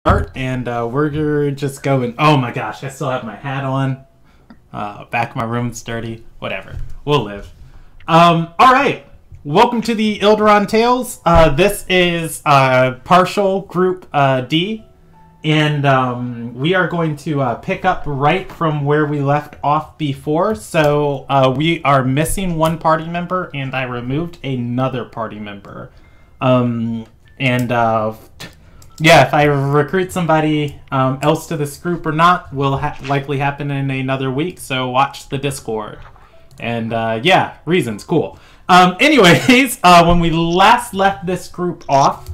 start, and we're just going. Oh my gosh, I still have my hat on. Back of my room's dirty. Whatever. We'll live. Alright. Welcome to the Ilderon Tales. This is partial group D. And we are going to pick up right from where we left off before. So we are missing one party member, and I removed another party member. Yeah, if I recruit somebody else to this group or not will likely happen in another week, so watch the Discord. And yeah, reasons, cool. Anyways, when we last left this group off,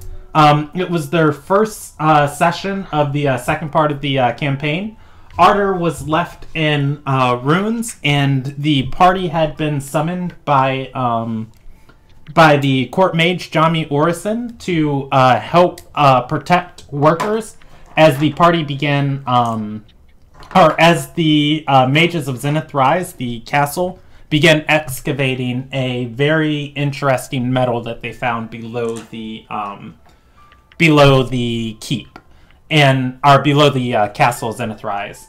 it was their first session of the second part of the campaign. Arter was left in ruins, and the party had been summoned by the court mage Jami Orison to help protect workers as the party began, or as the mages of Zenith Rise, the castle, began excavating a very interesting metal that they found below the keep, and or below the castle Zenith Rise.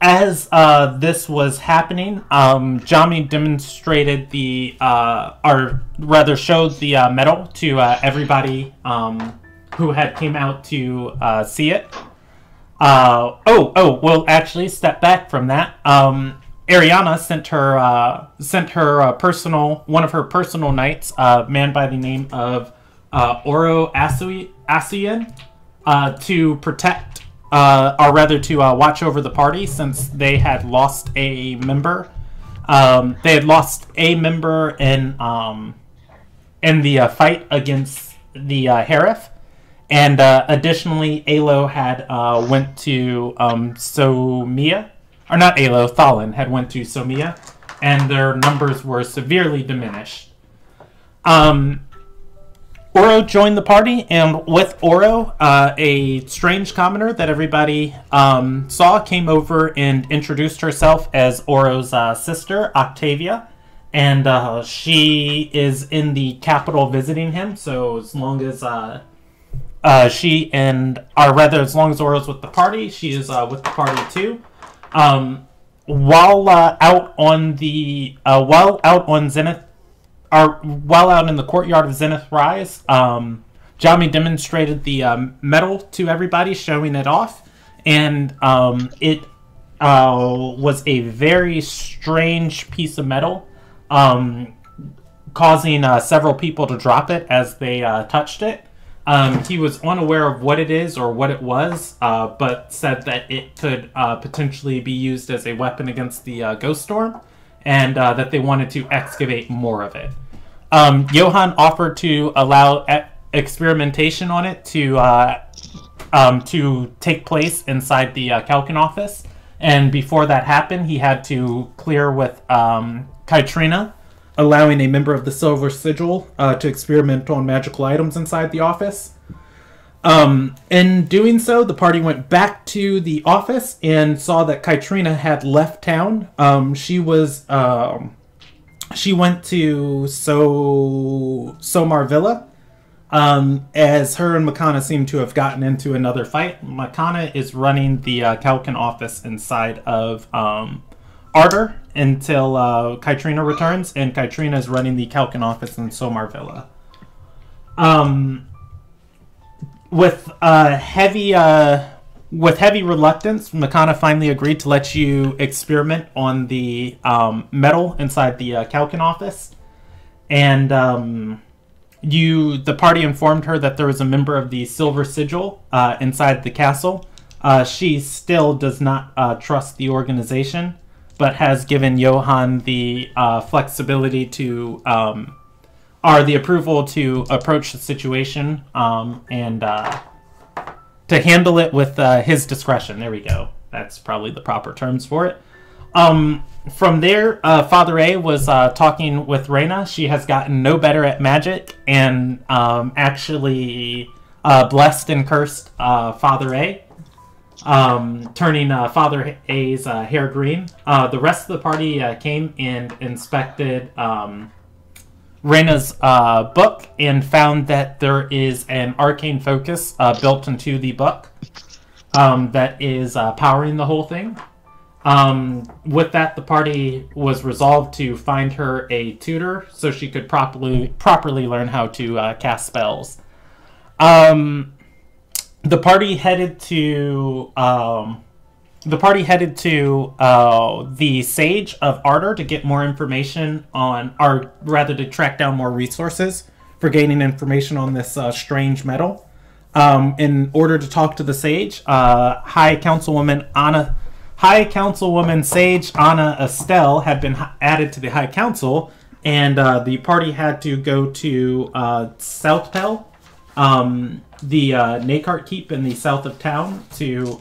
As this was happening, Jami demonstrated the, or rather showed the metal to everybody who had came out to see it. Well, actually, step back from that. Ariana sent her one of her personal knights, a man by the name of Oro Asian, to protect. Or rather to watch over the party, since they had lost a member. They had lost a member in the fight against the Herif, and additionally, Alo had went to Somia, or not Alo, Thalin had went to Somia, and their numbers were severely diminished. Oro joined the party, and with Oro, a strange commoner that everybody saw came over and introduced herself as Oro's sister, Octavia. And she is in the capital visiting him, so as long as as long as Oro's with the party, she is with the party too. While out in the courtyard of Zenith Rise, Jami demonstrated the metal to everybody, showing it off, and it was a very strange piece of metal, causing several people to drop it as they touched it. He was unaware of what it is or what it was, but said that it could potentially be used as a weapon against the Ghost Storm, and that they wanted to excavate more of it. Johan offered to allow experimentation on it to take place inside the Kalkin office, and before that happened, he had to clear with Kytrina, allowing a member of the Silver Sigil to experiment on magical items inside the office. In doing so, the party went back to the office and saw that Kytrina had left town. She went to Somar Villa, as her and Makana seem to have gotten into another fight. Makana is running the Kalkin office inside of Arter until Kytrina returns, and Kytrina is running the Kalkin office in Somar Villa. With heavy reluctance, Makana finally agreed to let you experiment on the metal inside the Kalkin office. And the party informed her that there was a member of the Silver Sigil inside the castle. She still does not trust the organization, but has given Johan the flexibility to, or the approval to approach the situation and to handle it with his discretion. There we go. That's probably the proper terms for it. From there, Father A was talking with Reyna. She has gotten no better at magic, and actually blessed and cursed Father A, turning Father A's hair green. The rest of the party came and inspected Reyna's book and found that there is an arcane focus built into the book that is powering the whole thing. With that, the party was resolved to find her a tutor so she could properly learn how to cast spells. The party headed to the Sage of Ardor to get more information on, or rather to track down more resources for gaining information on this strange metal. In order to talk to the Sage, High Councilwoman Sage Anna Estelle had been added to the High Council, and the party had to go to Southpel, the Nakart Keep in the south of town, to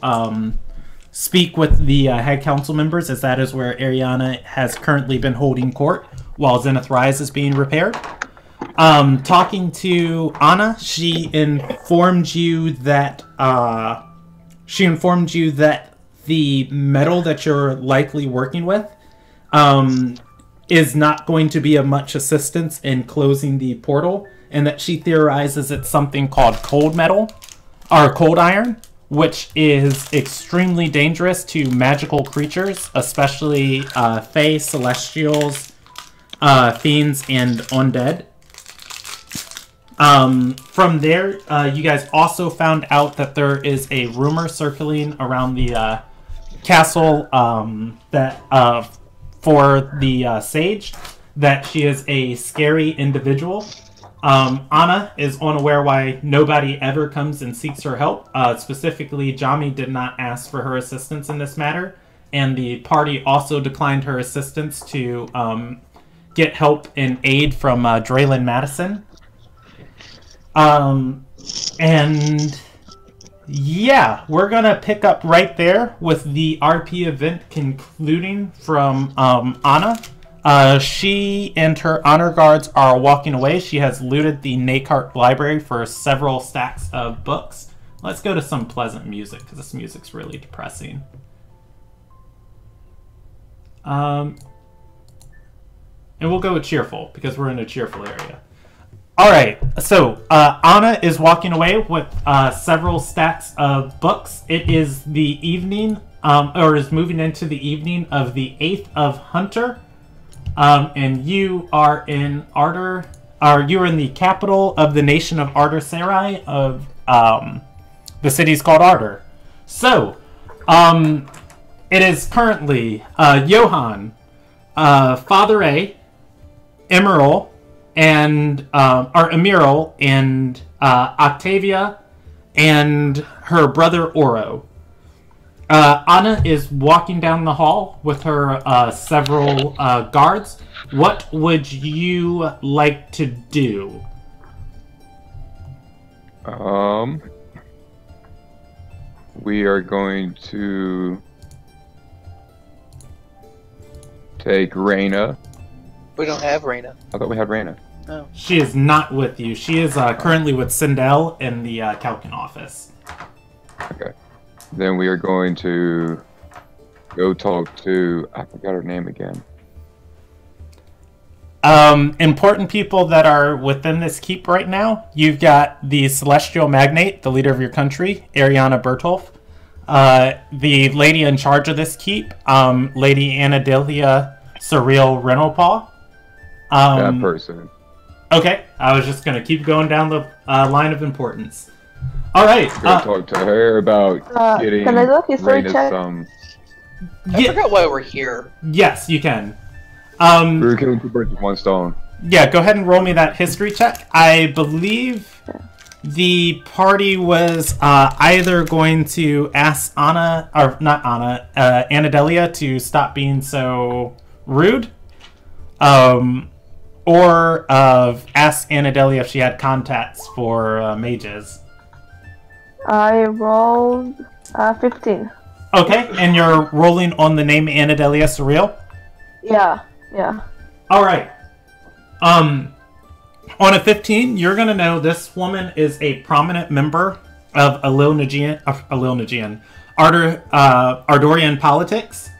speak with the High Council members, as that is where Ariana has currently been holding court while Zenith Rise is being repaired. Talking to Anna, she informed you that the metal that you're likely working with is not going to be of much assistance in closing the portal, and that she theorizes it's something called cold metal, or cold iron, which is extremely dangerous to magical creatures, especially fae, celestials, fiends, and undead. From there, you guys also found out that there is a rumor circling around the castle for the Sage that she is a scary individual. Anna is unaware why nobody ever comes and seeks her help. Specifically, Jami did not ask for her assistance in this matter, and the party also declined her assistance to get help and aid from Draylin Madison. And yeah, we're gonna pick up right there with the RP event concluding from Anna. She and her honor guards are walking away. She has looted the Nakart library for several stacks of books. Let's go to some pleasant music, because this music's really depressing. And we'll go with cheerful, because we're in a cheerful area. Alright, so Anna is walking away with several stacks of books. It is the evening, or is moving into the evening of the 8th of Hunter. And you are in Ardor, or you're in the capital of the nation of Ardor Sarai, of the city's called Ardor. So, it is currently Johan, Father A, Emerald, and Emiral, and Octavia, and her brother Oro. Anna is walking down the hall with her several guards. What would you like to do? We are going to take Reyna. We don't have Reyna. I thought we had Reyna. Oh. She is not with you. She is currently with Sindel in the Calkin office. Okay. Then we are going to go talk to... I forgot her name again. Important people that are within this keep right now. You've got the Celestial Magnate, the leader of your country, Ariana Bertolf. The lady in charge of this keep, Lady Anadelia Surreal Renalpaw. That person. Okay, I was just going to keep going down the line of importance. All right. Go talk to her about getting can I do a history check? I forgot why we're here. Yes, you can. We were killing two birds with one stone. Yeah, go ahead and roll me that history check. I believe the party was either going to ask Anna, or not Anna, Anadelia to stop being so rude, or ask Anadelia if she had contacts for mages. I rolled 15. Okay, and you're rolling on the name Anadelia Surreal? Yeah. Alright. On a 15, you're gonna know this woman is a prominent member of Ardorian politics.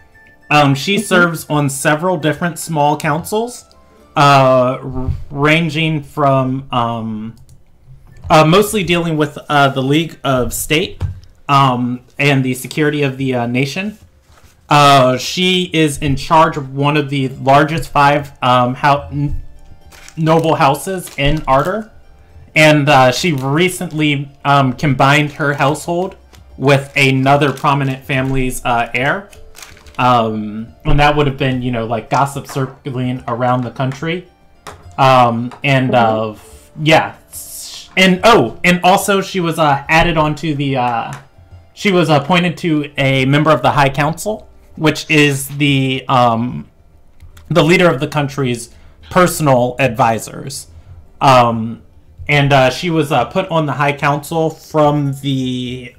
She serves on several different small councils. ranging from mostly dealing with the League of State and the security of the nation. She is in charge of one of the largest 5 noble houses in Ardor, and she recently combined her household with another prominent family's heir. And that would have been, like gossip circling around the country. And also she was added onto the, she was appointed to a member of the High Council, which is the leader of the country's personal advisors. And she was put on the High Council from the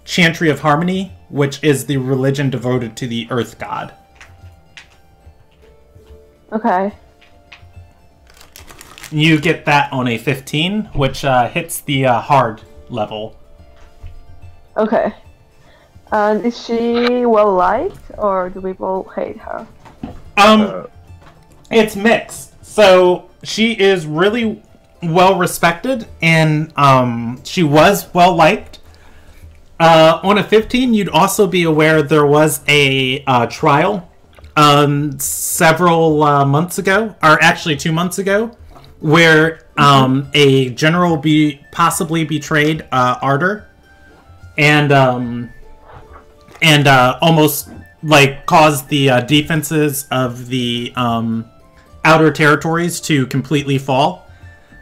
Chantry of Harmony, which is the religion devoted to the Earth God. Okay. You get that on a 15, which hits the hard level. Okay. And is she well liked, or do people hate her? It's mixed. So she is really well respected, and she was well liked. On a 15, you'd also be aware there was a trial several months ago, or actually 2 months ago, where a general possibly betrayed Ardor, and almost like caused the defenses of the outer territories to completely fall.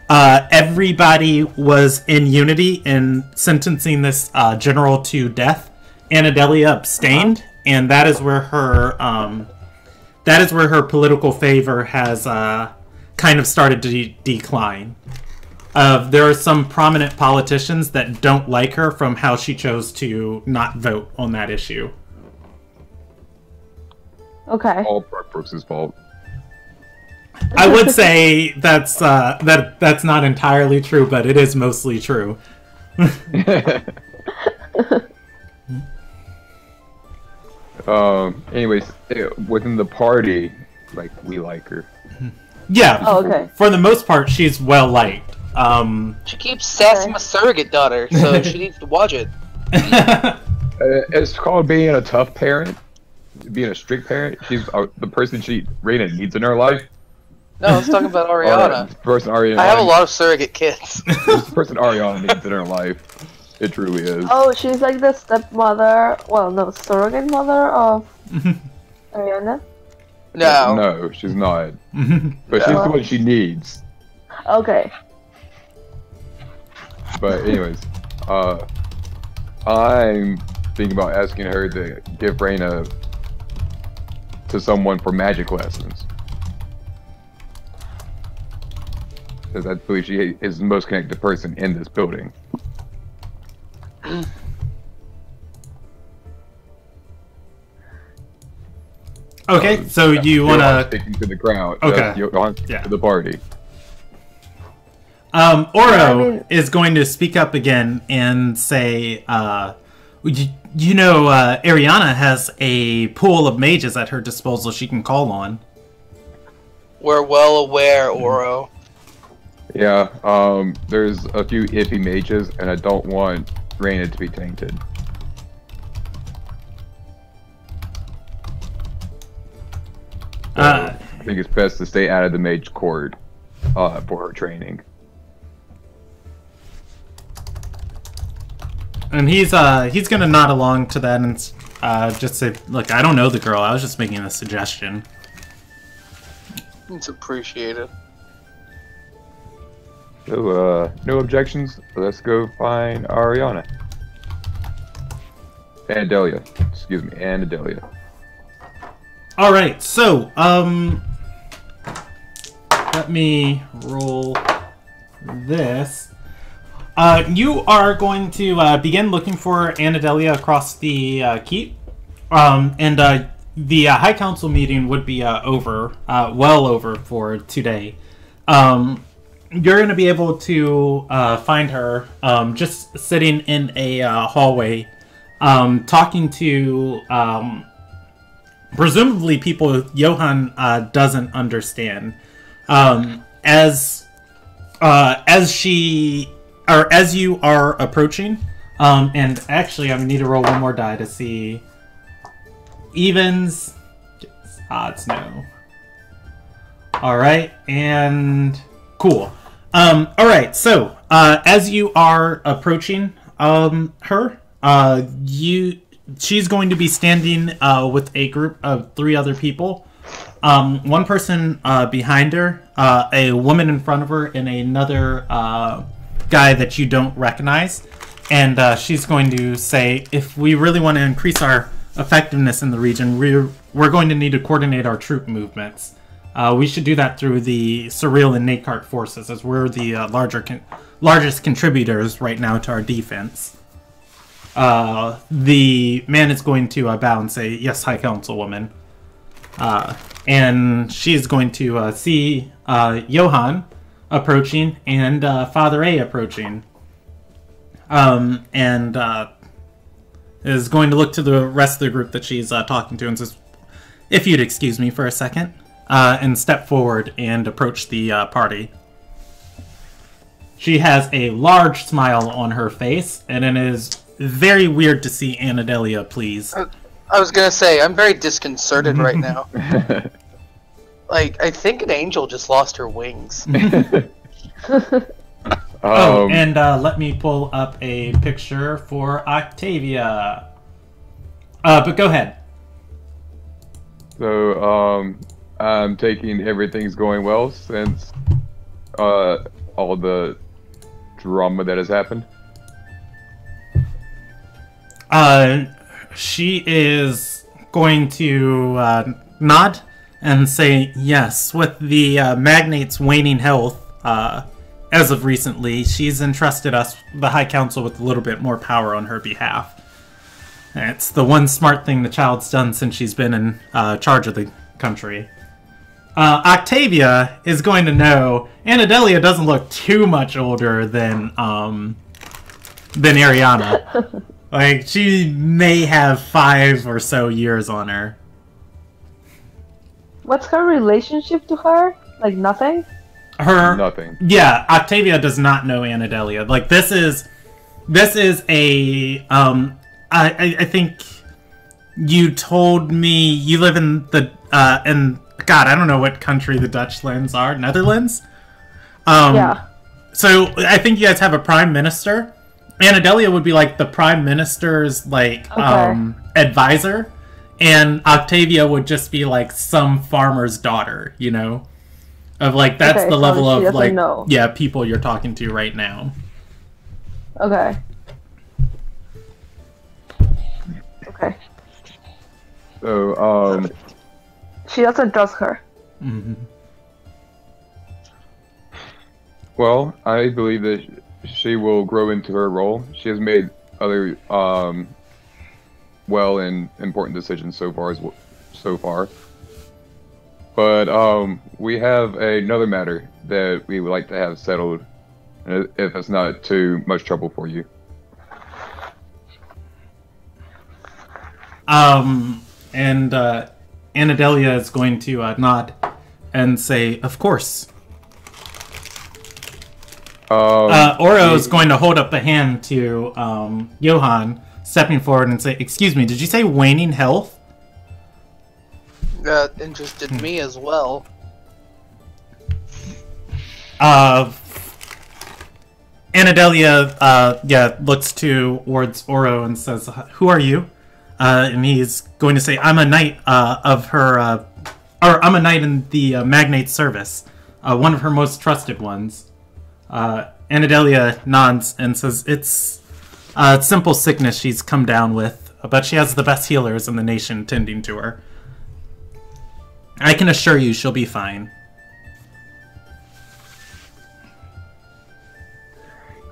Everybody was in unity in sentencing this general to death. Anadelia abstained, and that is where her political favor has kind of started to decline. There are some prominent politicians that don't like her from how she chose to not vote on that issue. Okay. All Brooks' fault. I would say that's not entirely true, but it is mostly true. Anyways, within the party, like, we like her. Yeah. Oh, okay. For the most part, she's well liked. She keeps sassing my surrogate daughter, so she needs to watch it. It's called being a tough parent, being a strict parent. She's the person Reina needs in her life. No, I was talking about Ariana. I have a lot of surrogate kids. This person Ariana needs in her life. It truly is. Oh, she's like the stepmother, well, no, surrogate mother of Ariana? No. No, she's not. But she's the one she needs. Okay. But anyways, I'm thinking about asking her to give Reina to someone for magic lessons. Because I believe she is the most connected person in this building. Okay, so you want to sticking to the crowd? Okay, to the party. Oro is going to speak up again and say, Ariana has a pool of mages at her disposal she can call on. We're well aware, Oro. Yeah, there's a few iffy mages, and I don't want Reina to be tainted. So I think it's best to stay out of the mage court for her training. And he's gonna nod along to that and just say, "Look, I don't know the girl. I was just making a suggestion." It's appreciated. So, no objections. Let's go find Ariana. And Delia. Excuse me, and Delia. Alright, so, let me roll this. You are going to begin looking for Anadelia across the keep. And the High Council meeting would be over, well over for today. You're going to be able to find her just sitting in a hallway, talking to presumably people Johan doesn't understand. As you are approaching, and actually I need to roll one more die to see evens, odds, no. Alright, and cool. Alright, so as you are approaching her, she's going to be standing with a group of 3 other people. One person behind her, a woman in front of her, and another guy that you don't recognize. And she's going to say, if we really want to increase our effectiveness in the region, we're going to need to coordinate our troop movements. We should do that through the Surreal and Nakart forces, as we're the largest contributors right now to our defense. The man is going to bow and say, yes, High Councilwoman. And she's going to see Johan approaching and Father A approaching. And is going to look to the rest of the group that she's talking to and says, if you'd excuse me for a second, and step forward and approach the party. She has a large smile on her face, and it is very weird to see Anadelia, please. I was gonna say, I'm very disconcerted right now. Like, I think an angel just lost her wings. And let me pull up a picture for Octavia. But go ahead. So, I'm taking everything's going well since all the drama that has happened. She is going to nod and say yes. With the magnate's waning health, as of recently, she's entrusted us, the High Council, with a little bit more power on her behalf. It's the one smart thing the child's done since she's been in charge of the country. Octavia is going to know Anadelia doesn't look too much older than Ariana. Like, she may have 5 or so years on her. What's her relationship to her? Like, nothing? Nothing. Yeah, Octavia does not know Anadelia. Like, this is a, I think you told me you live in the, God, I don't know what country the Dutch lands are. Netherlands? Yeah. So, I think you guys have a prime minister. Anadelia would be, like, the prime minister's, like, advisor. And Octavia would just be, like, some farmer's daughter, you know? Of, like, that's the level of, like, yeah, people you're talking to right now. Okay. Okay. So, she doesn't trust her. Mm-hmm. Well, I believe that she will grow into her role. She has made other, well and important decisions so far. But we have another matter that we would like to have settled, if it's not too much trouble for you. And Anadelia is going to nod and say, "Of course." Oro is going to hold up a hand to Johan, stepping forward and say, "Excuse me, did you say waning health?" That interested me as well. Anadelia, looks towards Oro and says, "Who are you?" And he's going to say, "I'm a knight of her, or I'm a knight in the magnate's service, one of her most trusted ones." Anadelia nods and says, "It's simple sickness she's come down with, but she has the best healers in the nation tending to her. I can assure you she'll be fine."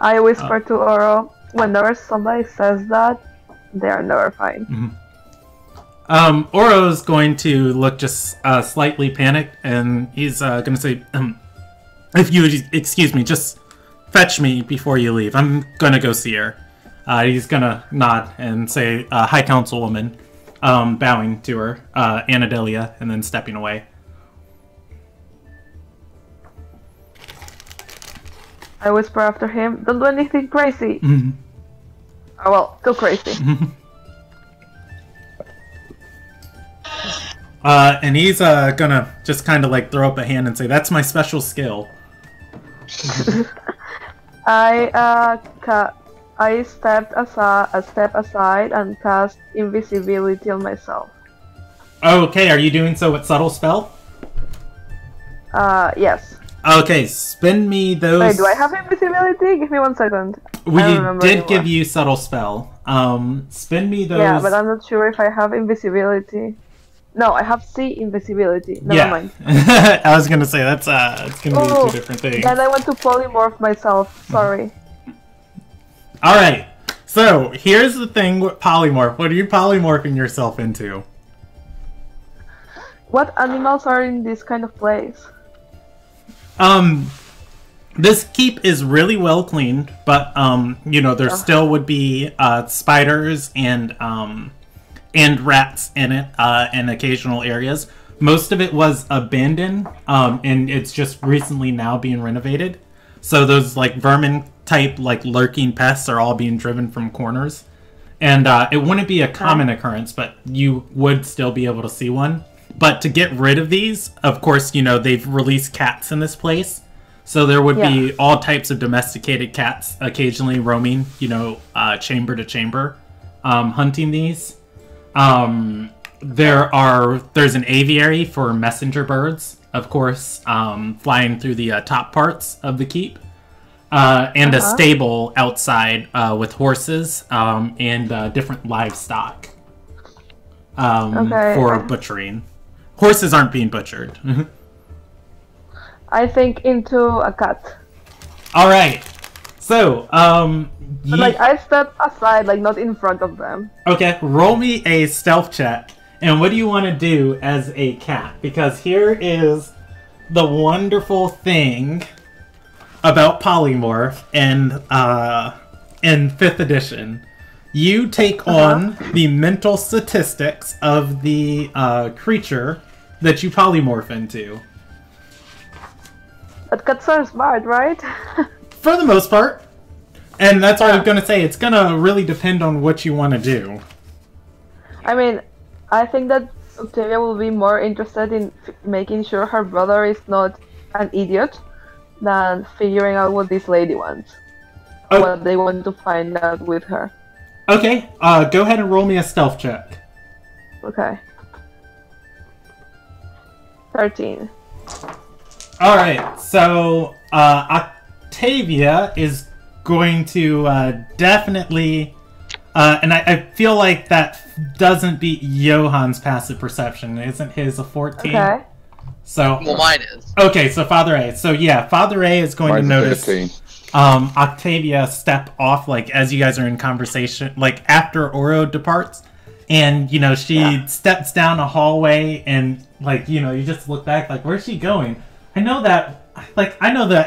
I whisper to Oro, whenever somebody says that, they are never fine. Mm-hmm. Oro's going to look just slightly panicked, and he's going to say, "If you would excuse me, just fetch me before you leave. I'm going to go see her." He's going to nod and say, "High Councilwoman." bowing to her, Anadelia, and then stepping away. I whisper after him, don't do anything crazy. Mm-hmm. Oh, well, too crazy. And he's gonna just kind of like throw up a hand and say, "That's my special skill." I stepped a step aside and cast invisibility on myself. Okay, are you doing so with subtle spell? Yes. Okay, spin me those. Wait, do I have invisibility? Give me 1 second. We did did give you subtle spell. Spin me those. Yeah, but I'm not sure if I have invisibility. No, I have C invisibility. Never mind. I was gonna say it's gonna be two different things. Then I want to polymorph myself. Sorry. All right. So here's the thing with polymorph. What are you polymorphing yourself into? What animals are in this kind of place? This keep is really well cleaned, but you know, there still would be spiders and rats in it in occasional areas. Most of it was abandoned, and it's just recently now being renovated. So those like vermin type like lurking pests are all being driven from corners, and it wouldn't be a common occurrence, but you would still be able to see one. But to get rid of these, of course, you know, they've released cats in this place. So there would be all types of domesticated cats occasionally roaming, you know, chamber to chamber, hunting these. There's an aviary for messenger birds, of course, flying through the top parts of the keep. And a stable outside with horses and different livestock for butchering. Horses aren't being butchered. I think into a cat. All right. So, But like I step aside, like not in front of them. Okay, roll me a stealth check. And what do you want to do as a cat? Because here is the wonderful thing about polymorph in 5th edition. You take on the mental statistics of the creature that you polymorph into. But cats are smart, right? For the most part. And that's what I was going to say. It's going to really depend on what you want to do. I mean, I think that Octavia will be more interested in making sure her brother is not an idiot than figuring out what this lady wants. What they want to find out with her. Okay, go ahead and roll me a stealth check. Okay. 13. Alright, so Octavia is going to definitely... and I feel like that doesn't beat Johan's passive perception. Isn't his a 14? Okay. So, well, mine is. Okay, so Father A. So yeah, Father A is going to notice 15. Octavia step off, like, as you guys are in conversation, like, after Oro departs. And, you know, she steps down a hallway and, like, you know, you just look back, like, where's she going? I know that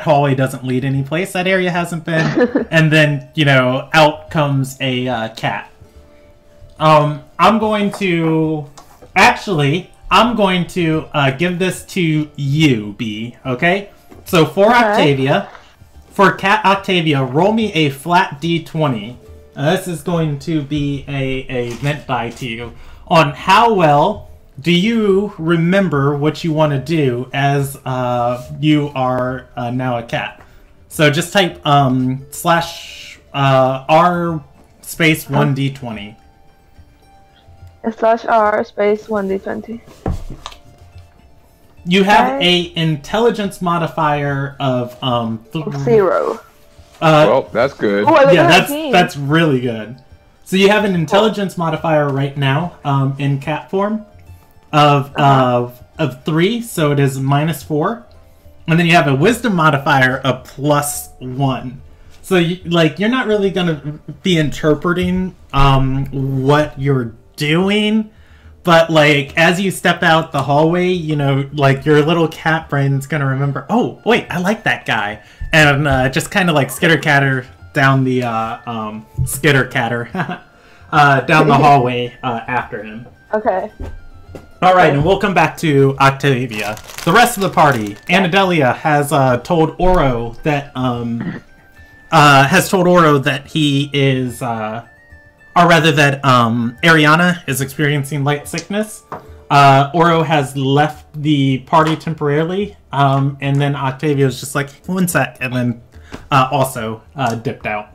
hallway doesn't lead any place. That area hasn't been. And then, you know, out comes a cat. I'm going to give this to you, B. Okay? So for Octavia, for Cat Octavia, roll me a flat D20. This is going to be a meant by to you on how well do you remember what you want to do as you are now a cat. So just type slash R space 1D20. Slash R space 1D20. You have a intelligence modifier of 0. Well, that's good. Oh, yeah, that's really good. So you have an intelligence modifier right now in cat form of 3, so it is -4, and then you have a wisdom modifier of +1. So you're not really gonna be interpreting what you're doing, but like as you step out the hallway, you know, like your little cat brain's gonna remember, oh wait, I like that guy, and just kind of like skitter-catter down the skitter-catter down the hallway after him. Okay. All right, and we'll come back to Octavia. The rest of the party, Anadelia has told Oro that he is, or rather that Ariana is experiencing light sickness. Oro has left the party temporarily, and then Octavia was just like, 1 sec, and then also dipped out.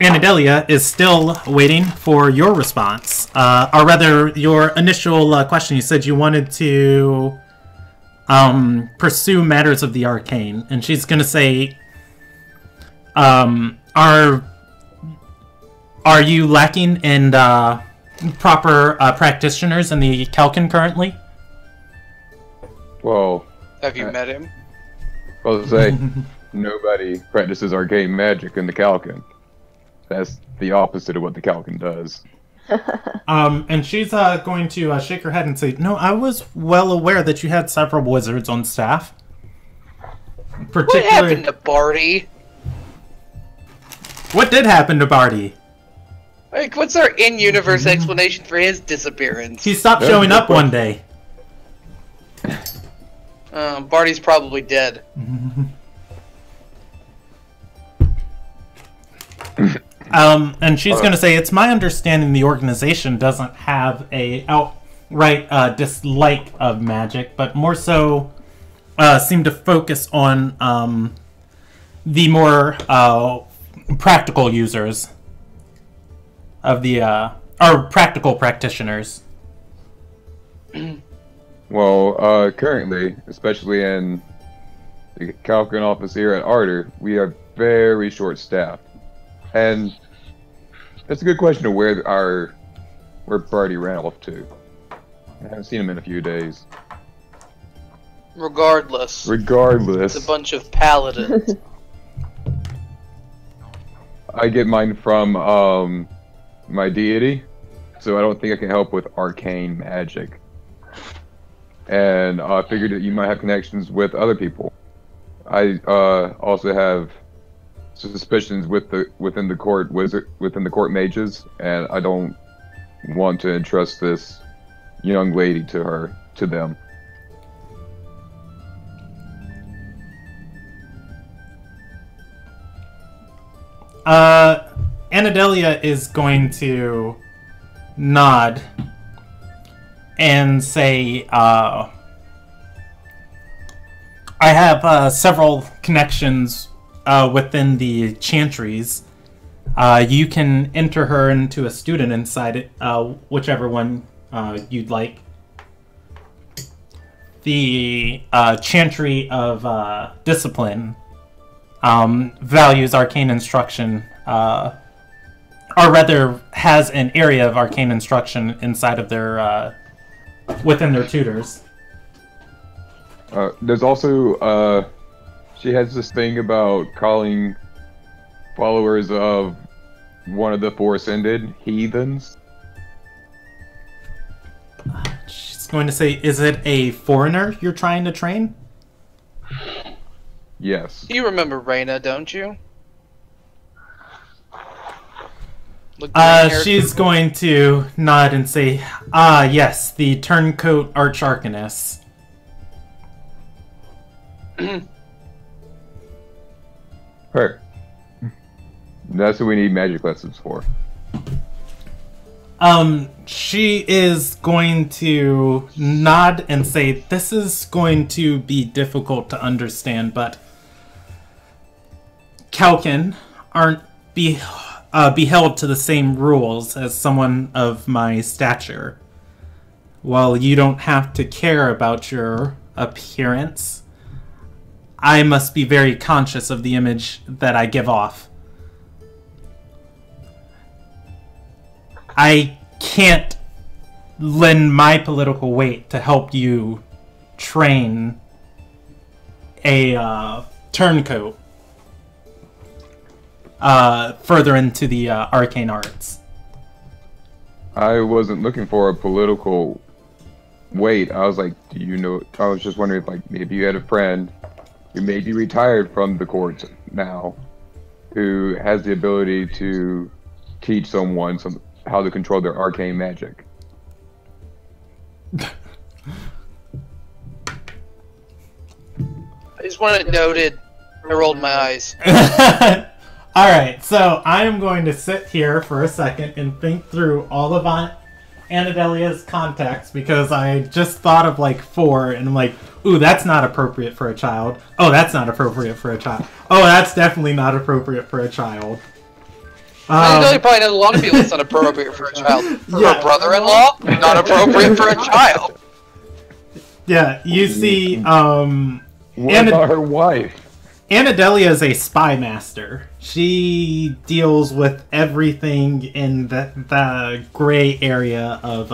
Anadelia is still waiting for your response, or rather, your initial question. You said you wanted to pursue matters of the arcane, and she's going to say, are you lacking in proper practitioners in the Kalkin currently? Well, Have you met him? I was say nobody practices arcane magic in the Kalkin. That's the opposite of what the Kalkin does. And she's going to shake her head and say, "No, I was well aware that you had several wizards on staff. What happened to Barty? What did happen to Barty? Like, what's our in-universe explanation for his disappearance? He stopped showing up one day." Barty's probably dead. And she's going to say, "It's my understanding the organization doesn't have a outright dislike of magic, but more so seem to focus on the more practical users of the or practical practitioners." Well, currently, especially in the Kalkin office here at Ardor, we are very short-staffed. And it's a good question of where Barty ran off to. I haven't seen him in a few days. Regardless. Regardless. It's a bunch of paladins. I get mine from my deity, so I don't think I can help with arcane magic. And I figured that you might have connections with other people. I also have suspicions within the court mages, and I don't want to entrust this young lady to them. Anadelia is going to nod and say, I have several connections within the chantries. You can enter her into a student inside it, whichever one you'd like. The Chantry of Discipline values arcane instruction, or rather has an area of arcane instruction inside of their within their tutors. There's also she has this thing about calling followers of one of the Four Ascended heathens. She's going to say, "Is it a foreigner you're trying to train?" Yes. You remember Reyna, don't you? She's going to nod and say, yes, the turncoat arch-arcanist." Her. That's what we need magic lessons for. She is going to nod and say, "This is going to be difficult to understand, but Kalkin aren't beheld to the same rules as someone of my stature. While you don't have to care about your appearance, I must be very conscious of the image that I give off. I can't lend my political weight to help you train a turncoat further into the arcane arts." I wasn't looking for a political weight. I was like, do you know? I was just wondering if, like, maybe you had a friend who may be retired from the courts now, who has the ability to teach someone how to control their arcane magic. I just want it noted. I rolled my eyes. Alright, so I am going to sit here for a second and think through all of Anadelia's contacts, because I just thought of like 4, and I'm like, ooh, that's not appropriate for a child. Oh, that's not appropriate for a child. Oh, that's definitely not appropriate for a child. I know you probably know a lot of people it's not appropriate for a child. For Yeah. her brother-in-law, not appropriate for a child. Yeah, you see, What about her wife? Anadelia is a spy master. She deals with everything in the gray area of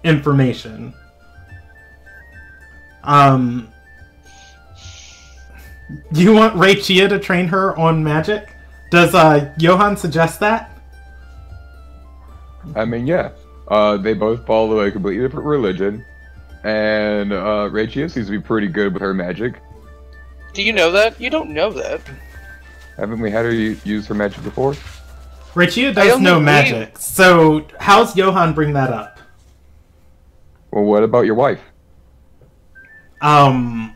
information. Do you want Rachia to train her on magic? Does Johan suggest that? I mean, yeah. They both follow a completely different religion, and Rachia seems to be pretty good with her magic. Do you know that? You don't know that. Haven't we had her use her magic before? Rachia I does only know believe- magic, so how's Johan bring that up? Well, what about your wife? And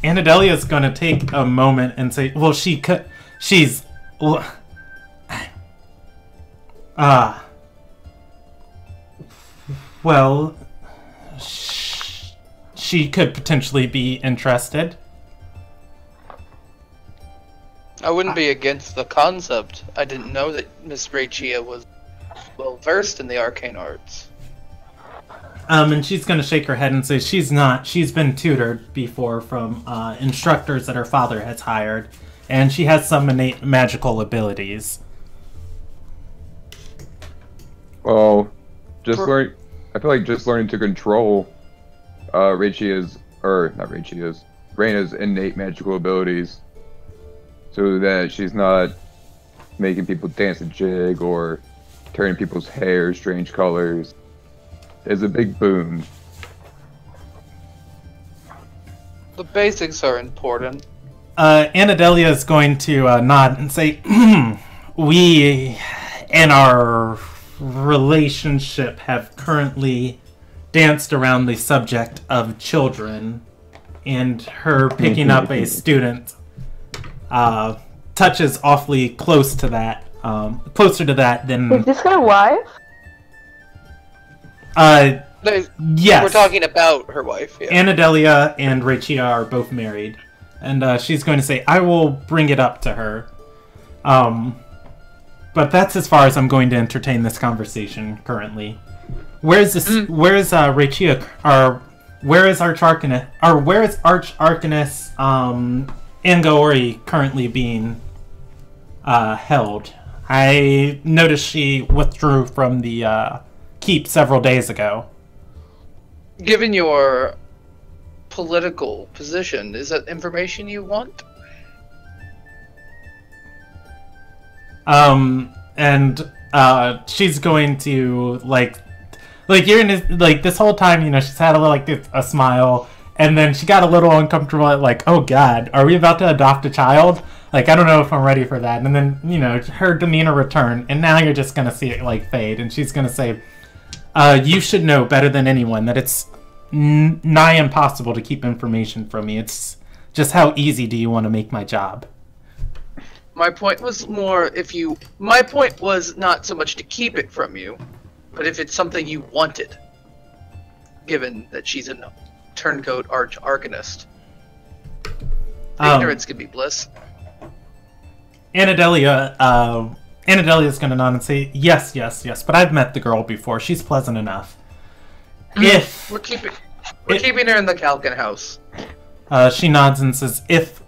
Anadelia's gonna take a moment and say, well, she's, well, she could potentially be interested. I wouldn't be against the concept. I didn't know that Miss Rachia was well versed in the arcane arts. And she's gonna shake her head and say she's not. She's been tutored before from instructors that her father has hired, and she has some innate magical abilities. Well, I feel like just learning to control Raina's innate magical abilities, so that she's not making people dance a jig or turning people's hair strange colors, is a big boon. The basics are important. Anadelia is going to nod and say, we, in our relationship, have currently danced around the subject of children, and her picking up a student touches awfully close to that, closer to that than... Is this her wife? Yes. We're talking about her wife. Yeah. Anadelia and Rachia are both married, and she's going to say, I will bring it up to her. But that's as far as I'm going to entertain this conversation currently. Where's Rachia, where is Arch-Arcanist, where is Arch-Arcanist, Angaori currently being, held? I noticed she withdrew from the, keep several days ago. Given your political position, is that information you want? She's going to like you're in this, like this whole time, you know, she's had a smile, and then she got a little uncomfortable like, oh god, are we about to adopt a child? Like, I don't know if I'm ready for that. And then, you know, her demeanor returned, and now you're just gonna see it like fade, and she's gonna say, you should know better than anyone that it's nigh impossible to keep information from me. It's just how easy do you want to make my job? My point was more my point was not so much to keep it from you, but if it's something you wanted, given that she's a turncoat arcanist. Ignorance can be bliss. Anadelia's gonna nod and say, yes, but I've met the girl before. She's pleasant enough. We're keeping her in the Calkin house. She nods and says, if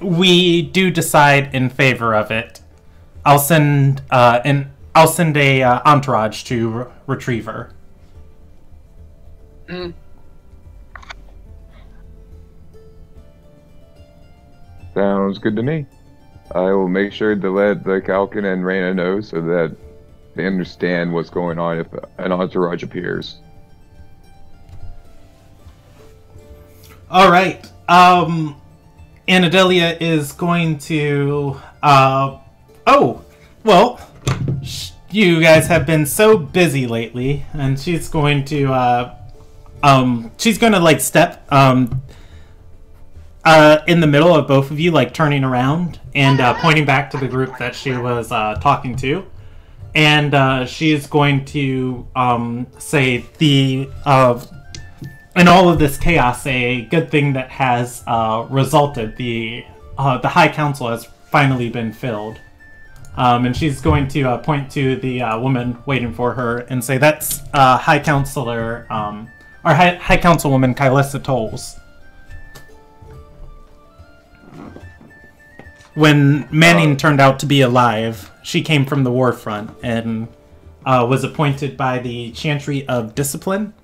we do decide in favor of it, I'll send a entourage to retrieve her. Sounds good to me. I will make sure to let the Calkin and Raina know so that they understand what's going on if an entourage appears. All right. Anadelia is going to, you guys have been so busy lately, and she's going to, like, step, in the middle of both of you, like, turning around and, pointing back to the group that she was, talking to. And, she's going to, say in all of this chaos, a good thing that has, resulted. The High Council has finally been filled. And she's going to point to the woman waiting for her and say, "That's High Counselor, or High Councilwoman Kylissa Tolls." When Manning turned out to be alive, she came from the war front and was appointed by the Chantry of Discipline.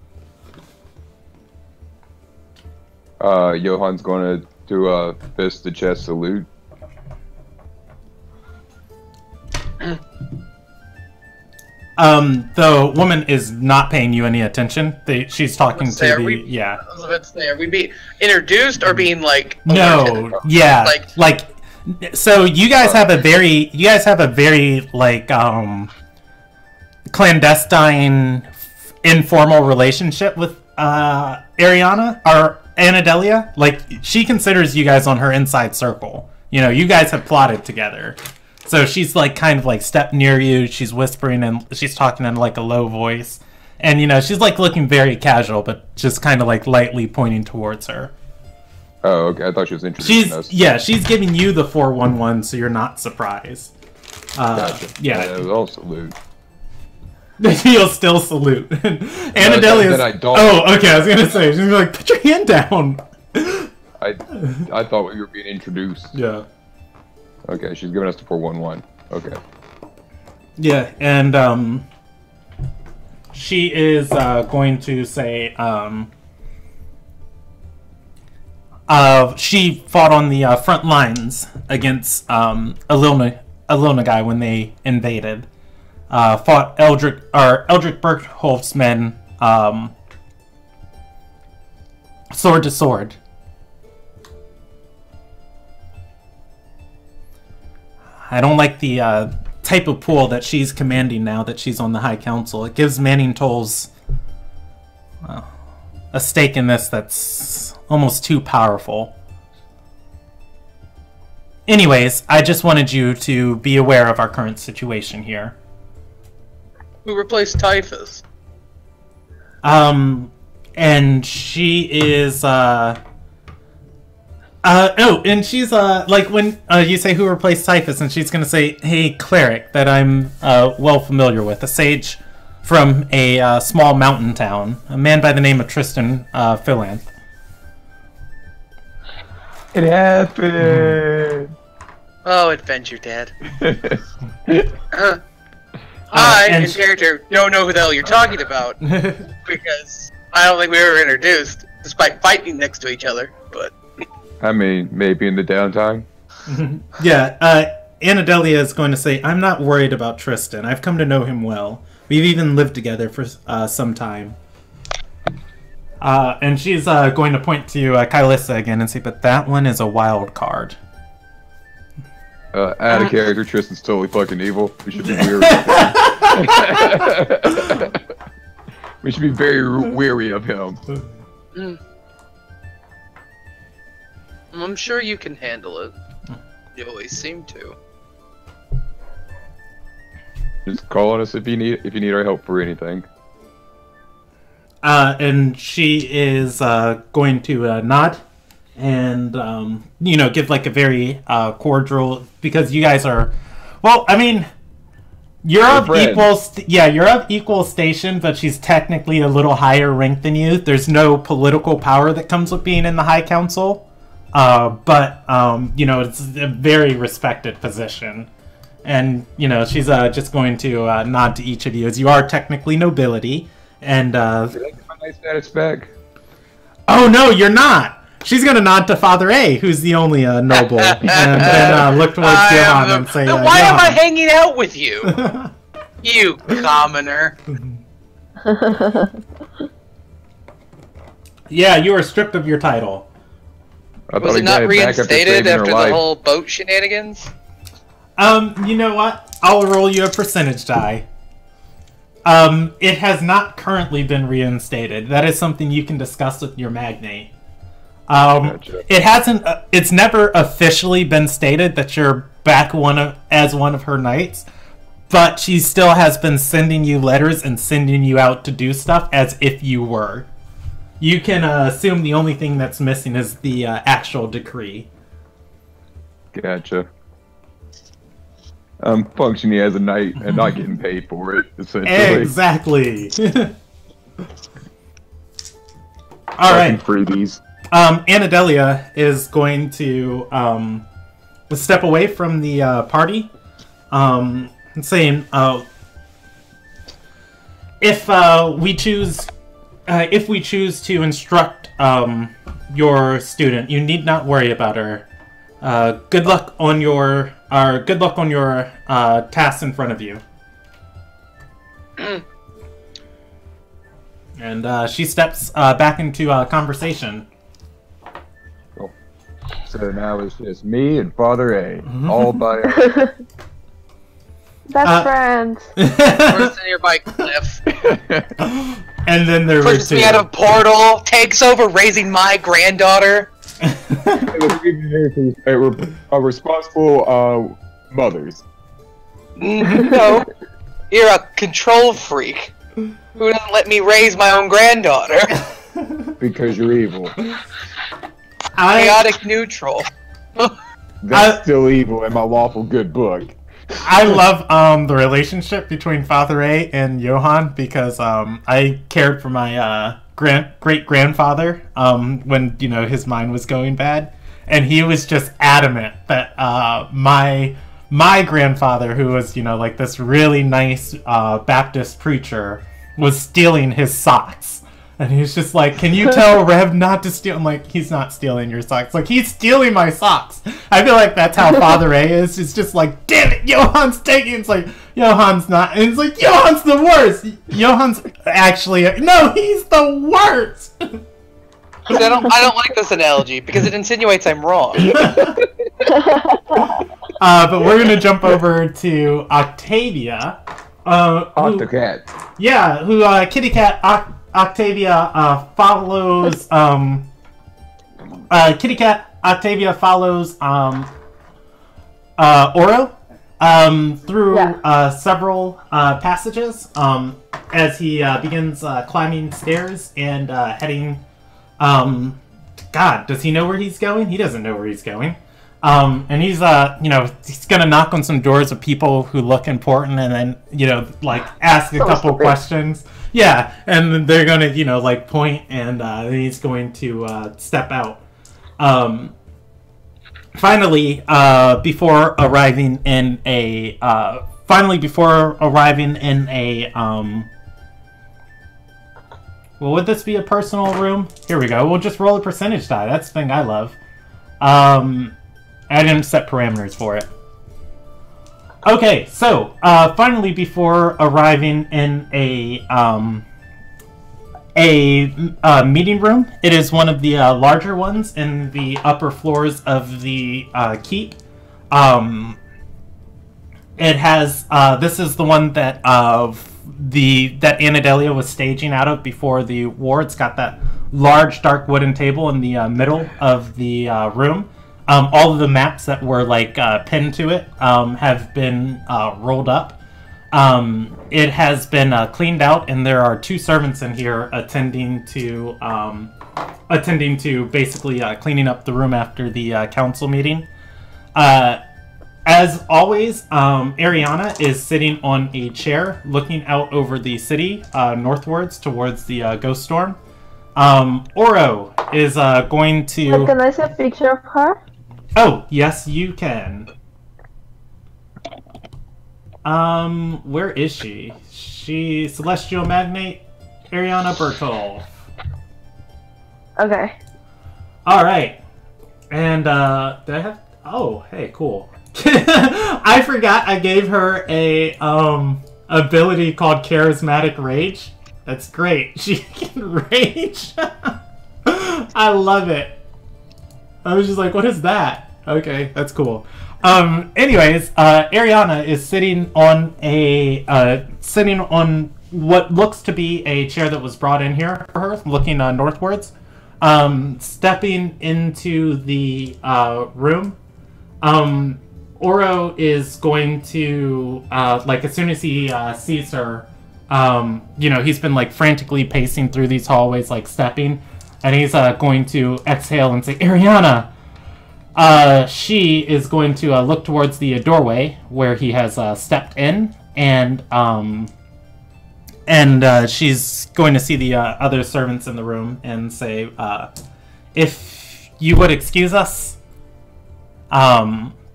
Johan's going to do a fist to chest salute. The woman is not paying you any attention. She's talking to the yeah. Are we being introduced or being like? No, yeah, like. So you guys have a very like clandestine, informal relationship with Ariana or Anadelia. Like she considers you guys on her inside circle. You know, you guys have plotted together. So she's like kind of like stepped near you. She's whispering and she's talking in like a low voice. And you know, she's like looking very casual, but just kind of like lightly pointing towards her. Oh, okay. I thought she was introducing us. Yeah, she's giving you the 411, so you're not surprised. Gotcha. Yeah. I'll salute. You'll still salute. Anadelia's... I don't. Oh, okay, I was gonna say, she's gonna be like, put your hand down! I thought we were being introduced. Yeah. Okay, she's giving us the 411. Okay. Yeah, and, she is, going to say, she fought on the front lines against Ilona guy when they invaded. Fought Eldrick Berkholf's men sword to sword. I don't like the type of pool that she's commanding now that she's on the High Council. It gives Manning Tolls a stake in this that's almost too powerful. Anyways, I just wanted you to be aware of our current situation here. Who replaced Typhus? And she is, and she's, like, when you say who replaced Typhus, and she's gonna say, "Hey, cleric that I'm, well familiar with, a sage from a, small mountain town, a man by the name of Tristan, Philanth." It happened! Oh, Adventure Dad. I, in character, don't know who the hell you're talking about, because I don't think we were introduced, despite fighting next to each other, but... I mean, maybe in the downtime. Yeah, Anadelia is going to say, "I'm not worried about Tristan. I've come to know him well. We've even lived together for some time." And she's going to point to Kylissa again and say, "But that one is a wild card." Out of character, Tristan's totally fucking evil. We should be weary. We should be very weary of him. I'm sure you can handle it. You always seem to. Just call on us if you need our help for anything. And she is going to nod and you know, give like a very cordial, because you guys are, well, I mean, you're of equal station, but she's technically a little higher rank than you. There's no political power that comes with being in the High Council, but you know, it's a very respected position. And you know, she's just going to nod to each of you, as you are technically nobility. And Would you like my nice status back? Oh no, you're not. She's gonna nod to Father A, who's the only noble, and then look towards Johan and say, then why am I hanging out with you? You commoner. Yeah, you are stripped of your title. I Was thought it he not got it back reinstated saving her after the life. whole boat shenanigans? You know what? I'll roll you a percentage die. It has not currently been reinstated. That is something you can discuss with your magnate. Gotcha. It hasn't. It's never officially been stated that you're back as one of her knights, but she still has been sending you letters and sending you out to do stuff as if you were. You can assume the only thing that's missing is the actual decree. Gotcha. I'm functioning as a knight and not getting paid for it, essentially. Exactly. All right. Freebies. Anadelia is going to step away from the party, saying, if we choose to instruct your student, you need not worry about her. Good luck on your tasks in front of you. And she steps back into conversation. Cool. So now it's just me and Father A, all by ourselves. Best friends. First in your bike, Cliff. And then there Pushes me out of portal, takes over raising my granddaughter. We're responsible mothers. No, you're a control freak who doesn't let me raise my own granddaughter. Because you're evil. Chaotic neutral. That's still evil in my lawful good book. I love the relationship between Father A and Johann because I cared for my great grandfather when his mind was going bad, and he was just adamant that my grandfather, who was like this really nice Baptist preacher, was stealing his socks. And he was just like, can you tell Rev not to steal? I'm like, he's not stealing your socks. Like, he's stealing my socks. I feel like that's how Father A is. It's just like, damn it, Johann's taking. It's like, Johann's not. And it's like, Johann's the worst. Johann's actually, no, he's the worst. I don't like this analogy because it insinuates I'm wrong. But we're going to jump over to Octavia. Octocat. Yeah, who Kitty Cat Octavia follows. Kitty Cat Octavia follows Oro through several passages as he begins climbing stairs and heading. God, does he know where he's going? He doesn't know where he's going. And he's he's gonna knock on some doors of people who look important, and then ask a couple questions. Yeah, and then they're gonna point, and then he's going to step out. Finally, before arriving in a well, would this be a personal room? Here we go. We'll just roll a percentage die. That's the thing I love. I didn't set parameters for it. Okay, so finally, before arriving in a meeting room, it is one of the larger ones in the upper floors of the keep. It has this is the one that that Anadelia was staging out of before the war. It's got that large dark wooden table in the middle of the room. All of the maps that were pinned to it have been rolled up. It has been cleaned out, and there are 2 servants in here attending to basically cleaning up the room after the council meeting. As always, Ariana is sitting on a chair looking out over the city northwards towards the ghost storm. Oro is going to... Can I see a picture of her? Oh, yes, you can. Where is she? She Celestial Magnate Ariana Bertol. Okay. Alright. And, did I have... Oh, hey, cool. I forgot I gave her a, ability called Charismatic Rage. That's great. She can rage. I love it. I was just like, what is that? Okay, that's cool. Anyways, Ariana is sitting on what looks to be a chair that was brought in here for her, looking northwards. Stepping into the room. Oro is going to, like, as soon as he sees her, you know, he's been, like, frantically pacing through these hallways, like, stepping, and he's going to exhale and say, Ariana! She is going to look towards the doorway where he has stepped in, and she's going to see the other servants in the room and say, if you would excuse us.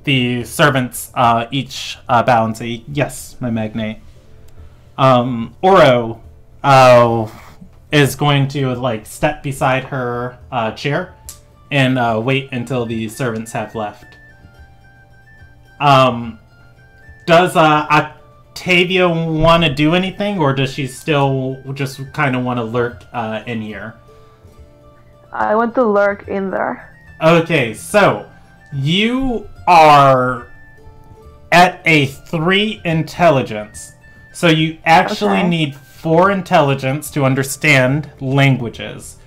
The servants each bow and say, yes, my magnate. Oro is going to, like, step beside her chair and wait until the servants have left. Does Octavia want to do anything, or does she still just kind of want to lurk in here? I want to lurk in there. Okay, so you are at a 3 intelligence. So you actually need 4 intelligence to understand languages.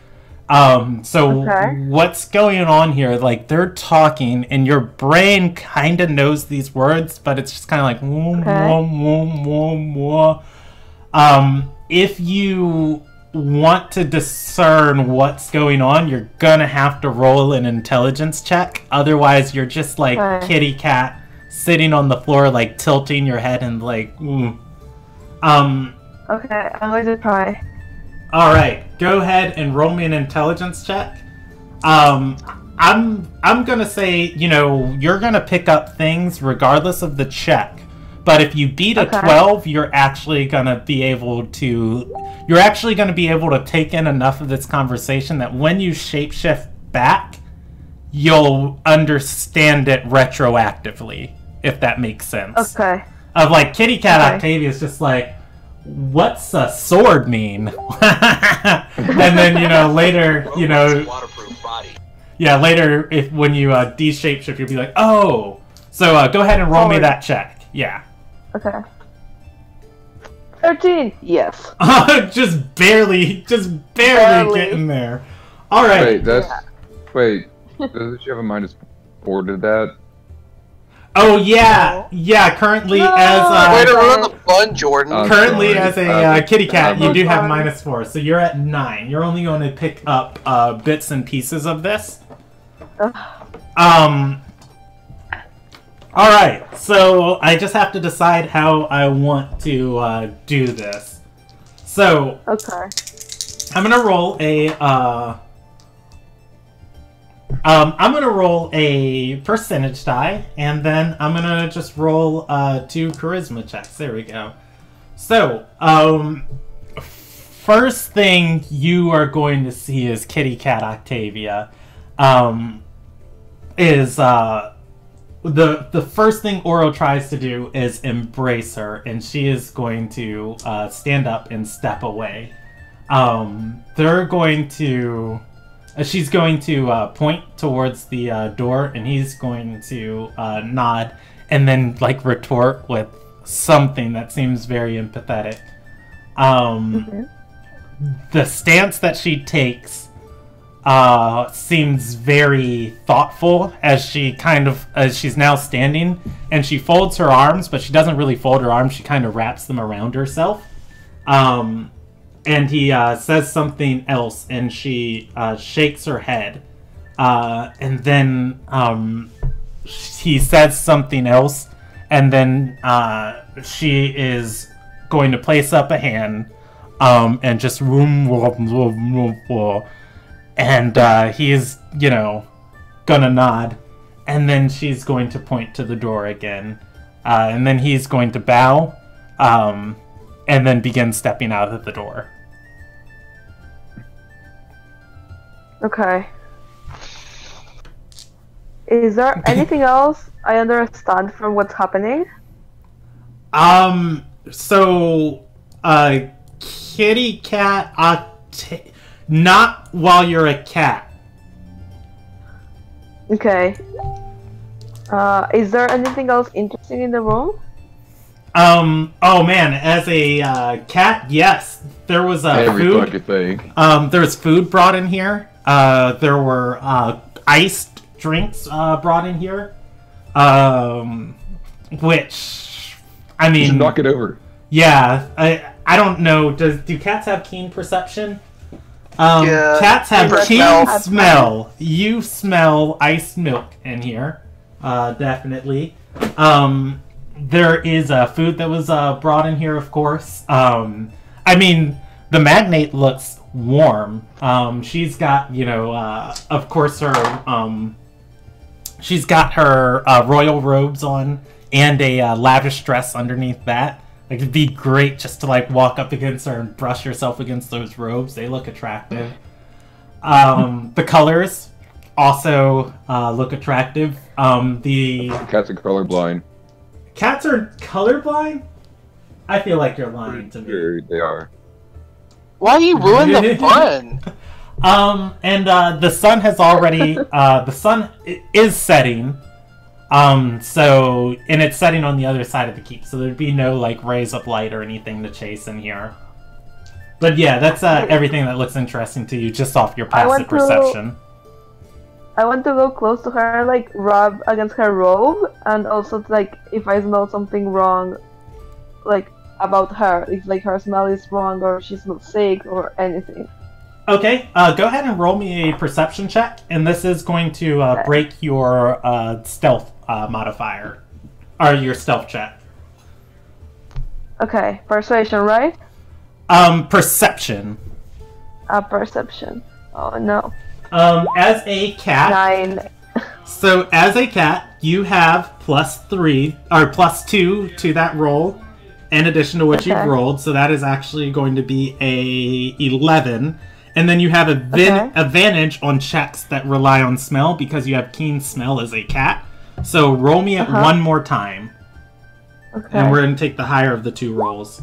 So what's going on here? Like, they're talking, and your brain kind of knows these words, but it's just kind of like, if you want to discern what's going on, you're gonna have to roll an intelligence check. Otherwise, you're just like kitty cat sitting on the floor, like tilting your head and like, Okay, I'm going to try. All right, go ahead and roll me an intelligence check. I'm gonna say, you know, you're gonna pick up things regardless of the check. But if you beat a 12, you're actually gonna be able to take in enough of this conversation that when you shapeshift back, you'll understand it retroactively, if that makes sense. Okay. Of like Kitty Cat Octavia's just like, what's a sword mean? And then, you know, later, you know, yeah, later when you de-shapeshift, you'll be like, oh. So go ahead and roll me that check. Yeah. Okay. 13. Yes. just barely getting there. All right. Wait, doesn't she have a -4 to that? Oh yeah, yeah. Currently, as way to ruin the fun, Jordan. Currently, as a kitty cat, you do have -4, so you're at 9. You're only going to pick up bits and pieces of this. All right, so I just have to decide how I want to do this. So, I'm gonna roll a percentage die, and then I'm gonna just roll 2 charisma checks. There we go. So, first thing you are going to see is Kitty Cat Octavia. The first thing Oro tries to do is embrace her, and she is going to stand up and step away. She's going to point towards the door, and he's going to nod, and then like retort with something that seems very empathetic. The stance that she takes seems very thoughtful as she's now standing, and she folds her arms, but she doesn't really fold her arms. She kind of wraps them around herself. And he says something else, and she shakes her head. And then he says something else, and then she is going to place up a hand and just and he's, you know, gonna nod, and then she's going to point to the door again, and then he's going to bow, and then begin stepping out of the door. Okay. Is there anything else I understand from what's happening? So, Kitty Cat, not while you're a cat. Okay. Is there anything else interesting in the room? Oh man, as a cat, yes, there was Every food. fucking thing. There was food brought in here. There were iced drinks brought in here. Which, I You should mean, knock it over. yeah, I don't know. Do cats have keen perception? Yeah, Cats have they keen smell. smell. You smell iced milk in here, definitely. There is food that was brought in here, of course. I mean, the magnate looks warm. She's got, you know, of course, her. She's got her royal robes on and a lavish dress underneath that. Like, it'd be great just to like walk up against her and brush yourself against those robes. They look attractive. The colors also look attractive. The Cats are colorblind. cats are colorblind? I feel like you're lying to me. Sure, they are. Why you ruin the fun? And the sun has already the sun is setting. So and it's setting on the other side of the keep, so there'd be no like rays of light or anything to chase in here. But yeah, that's everything that looks interesting to you just off your passive perception. I want to go close to her, like rub against her robe, and also like if I smell something wrong, like about her, if like her smell is wrong or she's not sick or anything. Okay, go ahead and roll me a perception check, and this is going to break your stealth modifier, or your stealth check. Okay, persuasion, right? Perception. Perception. Oh no. As a cat, 9. so as a cat, you have +3 or +2 to that roll, in addition to what you've Okay. rolled. So that is actually going to be a 11, and then you have advantage on checks that rely on smell because you have keen smell as a cat. So roll me it one more time, Okay. and we're going to take the higher of the two rolls.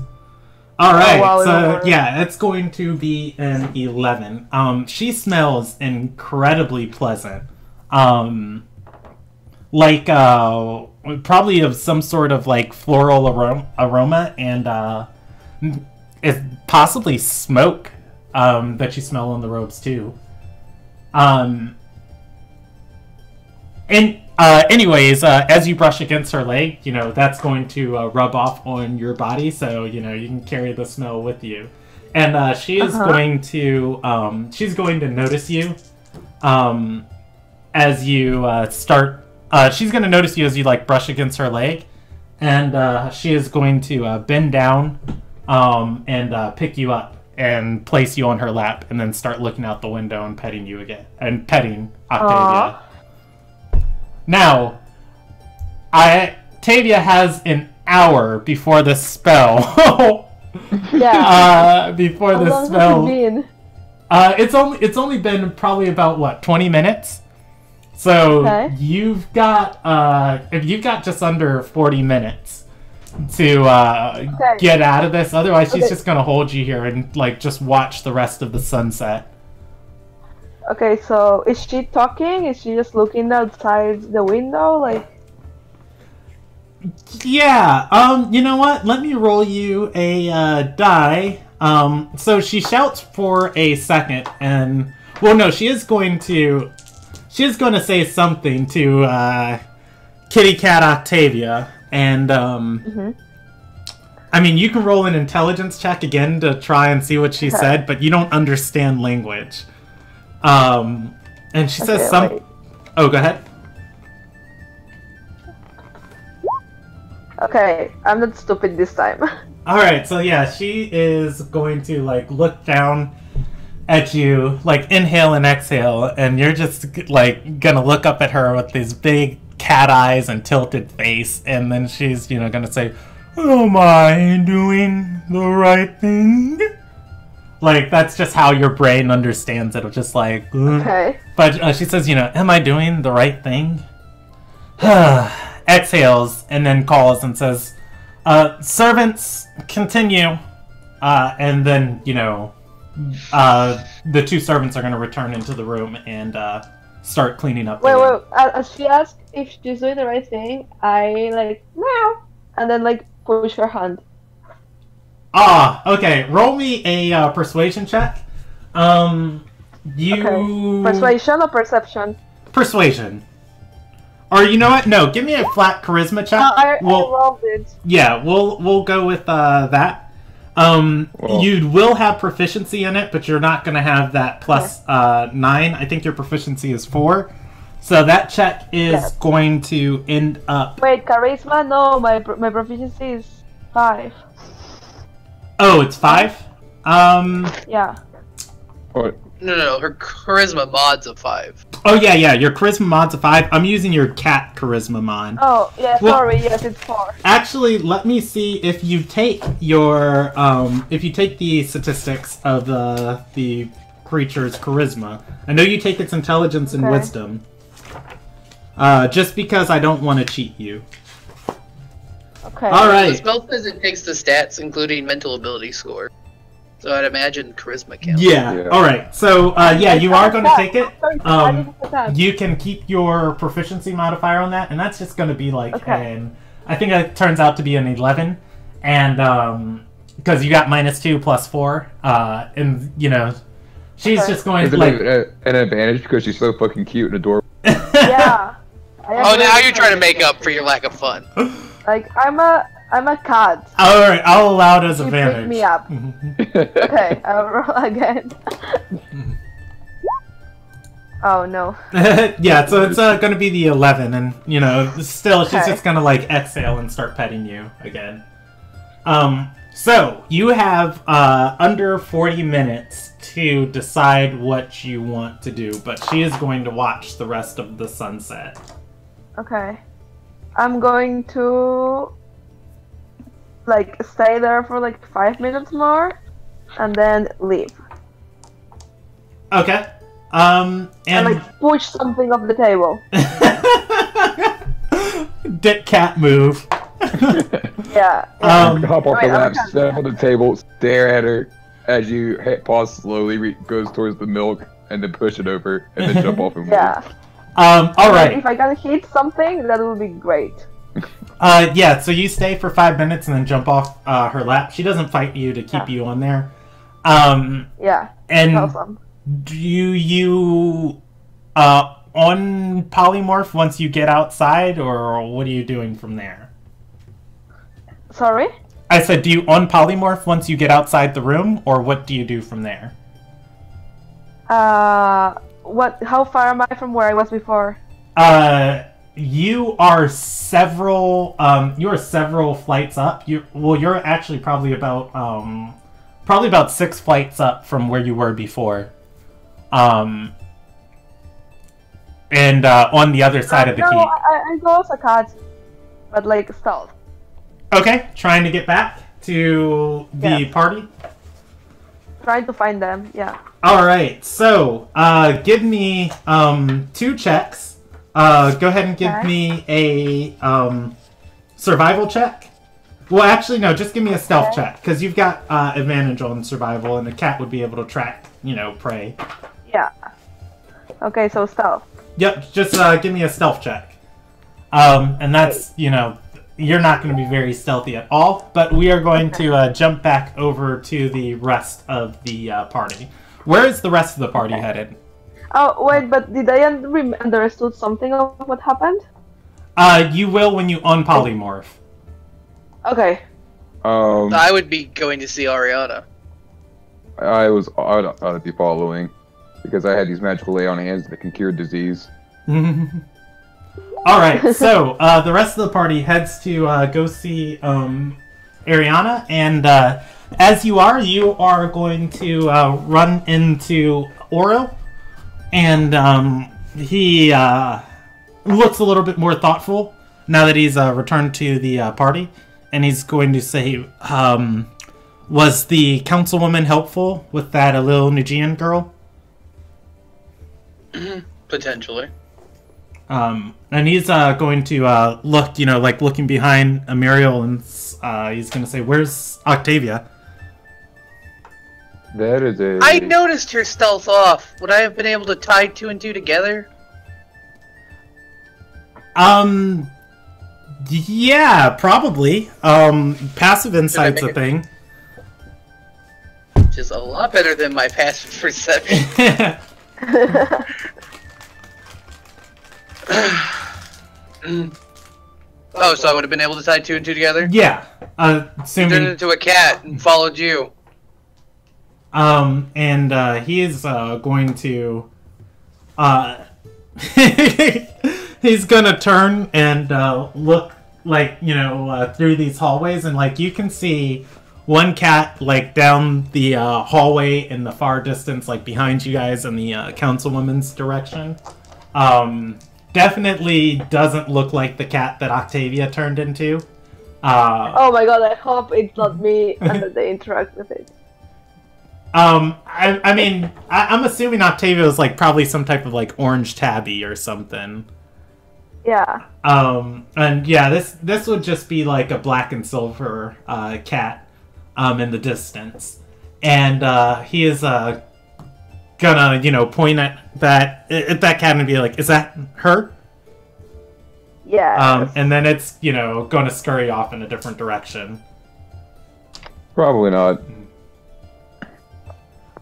All right, wow, so yeah, it's going to be an 11. She smells incredibly pleasant. Like probably of some sort of like floral aroma, and it's possibly smoke that you smell on the robes too. Anyways, as you brush against her leg, you know, that's going to rub off on your body, so, you know, you can carry the smell with you. And she is going to, she's going to notice you as you start, she's going to notice you as you, like, brush against her leg. And she is going to bend down and pick you up and place you on her lap, and then start looking out the window and petting you again, and petting Octavia. Aww. Now, Octavia has an hour before the spell. Yeah. Before How the long spell. has it been? It's only been probably about what, 20 minutes. So Okay. you've got just under 40 minutes to get out of this. Otherwise, she's just gonna hold you here and like just watch the rest of the sunset. Okay, so is she talking? Is she just looking outside the window? Like, Yeah, you know what? Let me roll you a die. So she shouts for a second, and well, no, she is going to say something to Kitty Cat Octavia, and I mean, you can roll an intelligence check again to try and see what she said, but you don't understand language. And she says wait. Oh, go ahead. Okay, I'm not stupid this time. Alright, so yeah, she is going to, like, look down at you, like, inhale and exhale, and you're just, like, gonna look up at her with these big cat eyes and tilted face, and then she's, you know, gonna say, "Am I doing the right thing?" Like, that's just how your brain understands it, just like, Okay. But she says, you know, "Am I doing the right thing?" Exhales, and then calls and says, "Servants, continue." And then, you know, the two servants are going to return into the room, and start cleaning up. Wait, wait. As she asks if she's doing the right thing, I like meow, and then like push her hand. Ah, okay. Roll me a persuasion check. You Persuasion or perception? Persuasion. Or you know what? No, give me a flat charisma check. I rolled it. Yeah, we'll go with that. You will have proficiency in it, but you're not going to have that plus 9. I think your proficiency is 4. So that check is going to end up... Wait, charisma? No, my proficiency is 5. Oh, it's 5? Yeah. What? No, her charisma mod's a 5. Oh, yeah, your charisma mod's a 5. I'm using your cat charisma mod. Oh, yeah, Well, sorry, yes, it's 4. Actually, let me see if you take your, if you take the statistics of the creature's charisma. I know you take its intelligence and wisdom. Just because I don't want to cheat you. Okay. Alright. The spell says it takes the stats, including mental ability score. So I'd imagine charisma counts. Yeah. Alright. So, you are going to take it. You can keep your proficiency modifier on that, and that's just going to be like I think it turns out to be an 11. And, because you got -2 plus 4. And, you know, she's just going to, like... an advantage because she's so fucking cute and adorable? Yeah. Oh, now you're trying to make up for your lack of fun. Like, I'm a cat. Alright, I'll allow it as You advantage. pick me up. Okay, I'll roll again. Oh no. Yeah, so it's gonna be the 11, and, you know, still, she's just gonna, like, exhale and start petting you again. So, you have, under 40 minutes to decide what you want to do, but she is going to watch the rest of the sunset. Okay. I'm going to like stay there for like 5 minutes more and then leave. Okay. And like push something off the table. Dick cat move. Yeah. Hop off the lap, step on the table, stare at her as you pause slowly, goes towards the milk, and then push it over, and then jump off and move. Yeah. Alright. If I can hit something, that would be great. Yeah, so you stay for 5 minutes and then jump off her lap. She doesn't fight you to keep you on there. Yeah. And awesome. do you on polymorph once you get outside, or what are you doing from there? Sorry? I said, do you on polymorph once you get outside the room, or what do you do from there? How far am I from where I was before? You are several flights up. You're actually probably about 6 flights up from where you were before. And on the other side of the keep. I go as a cat, but like stealth. Okay, trying to get back to the party. Trying to find them, yeah. Alright, so, give me, 2 checks. Go ahead and give me a, survival check. Well, actually, no, just give me a stealth check, because you've got, advantage on survival, and the cat would be able to track, you know, prey. Yeah. Okay, so stealth. Yep, just, give me a stealth check. And that's, you know, you're not going to be very stealthy at all, but we are going to, jump back over to the rest of the, party. Where is the rest of the party headed? Oh, wait, but did I understood something of what happened? You will when you unpolymorph. Okay. I would be going to see Ariana. I'd be following, because I had these magical lay on hands that can cure disease. Alright, so, the rest of the party heads to, go see, Ariana, and, as you are going to, run into Oro, and, he, looks a little bit more thoughtful now that he's, returned to the, party, and he's going to say, was the councilwoman helpful with that little Nijian girl? Potentially. And he's going to look, you know, like looking behind Amiriel, and he's going to say, "Where's Octavia?" That is a... I noticed her stealth off. Would I have been able to tie 2 and 2 together? Yeah, probably. Passive insight's a thing. Which is a lot better than my passive perception. Oh, so I would have been able to tie 2 and 2 together? Yeah. He Assuming. turned into a cat and followed you. And he is going to. He's gonna turn and look like, you know, through these hallways, and like you can see one cat like down the hallway in the far distance, like behind you guys in the councilwoman's direction. Definitely doesn't look like the cat that Octavia turned into. Oh my god, I hope it's not me and that they interact with it. I mean, I'm assuming Octavia is like probably some type of like orange tabby or something. Yeah. And yeah, this would just be like a black and silver cat in the distance, and he is gonna, you know, point at that cat and be like, "Is that her?" Yeah. And then it's, you know, gonna scurry off in a different direction. Probably not.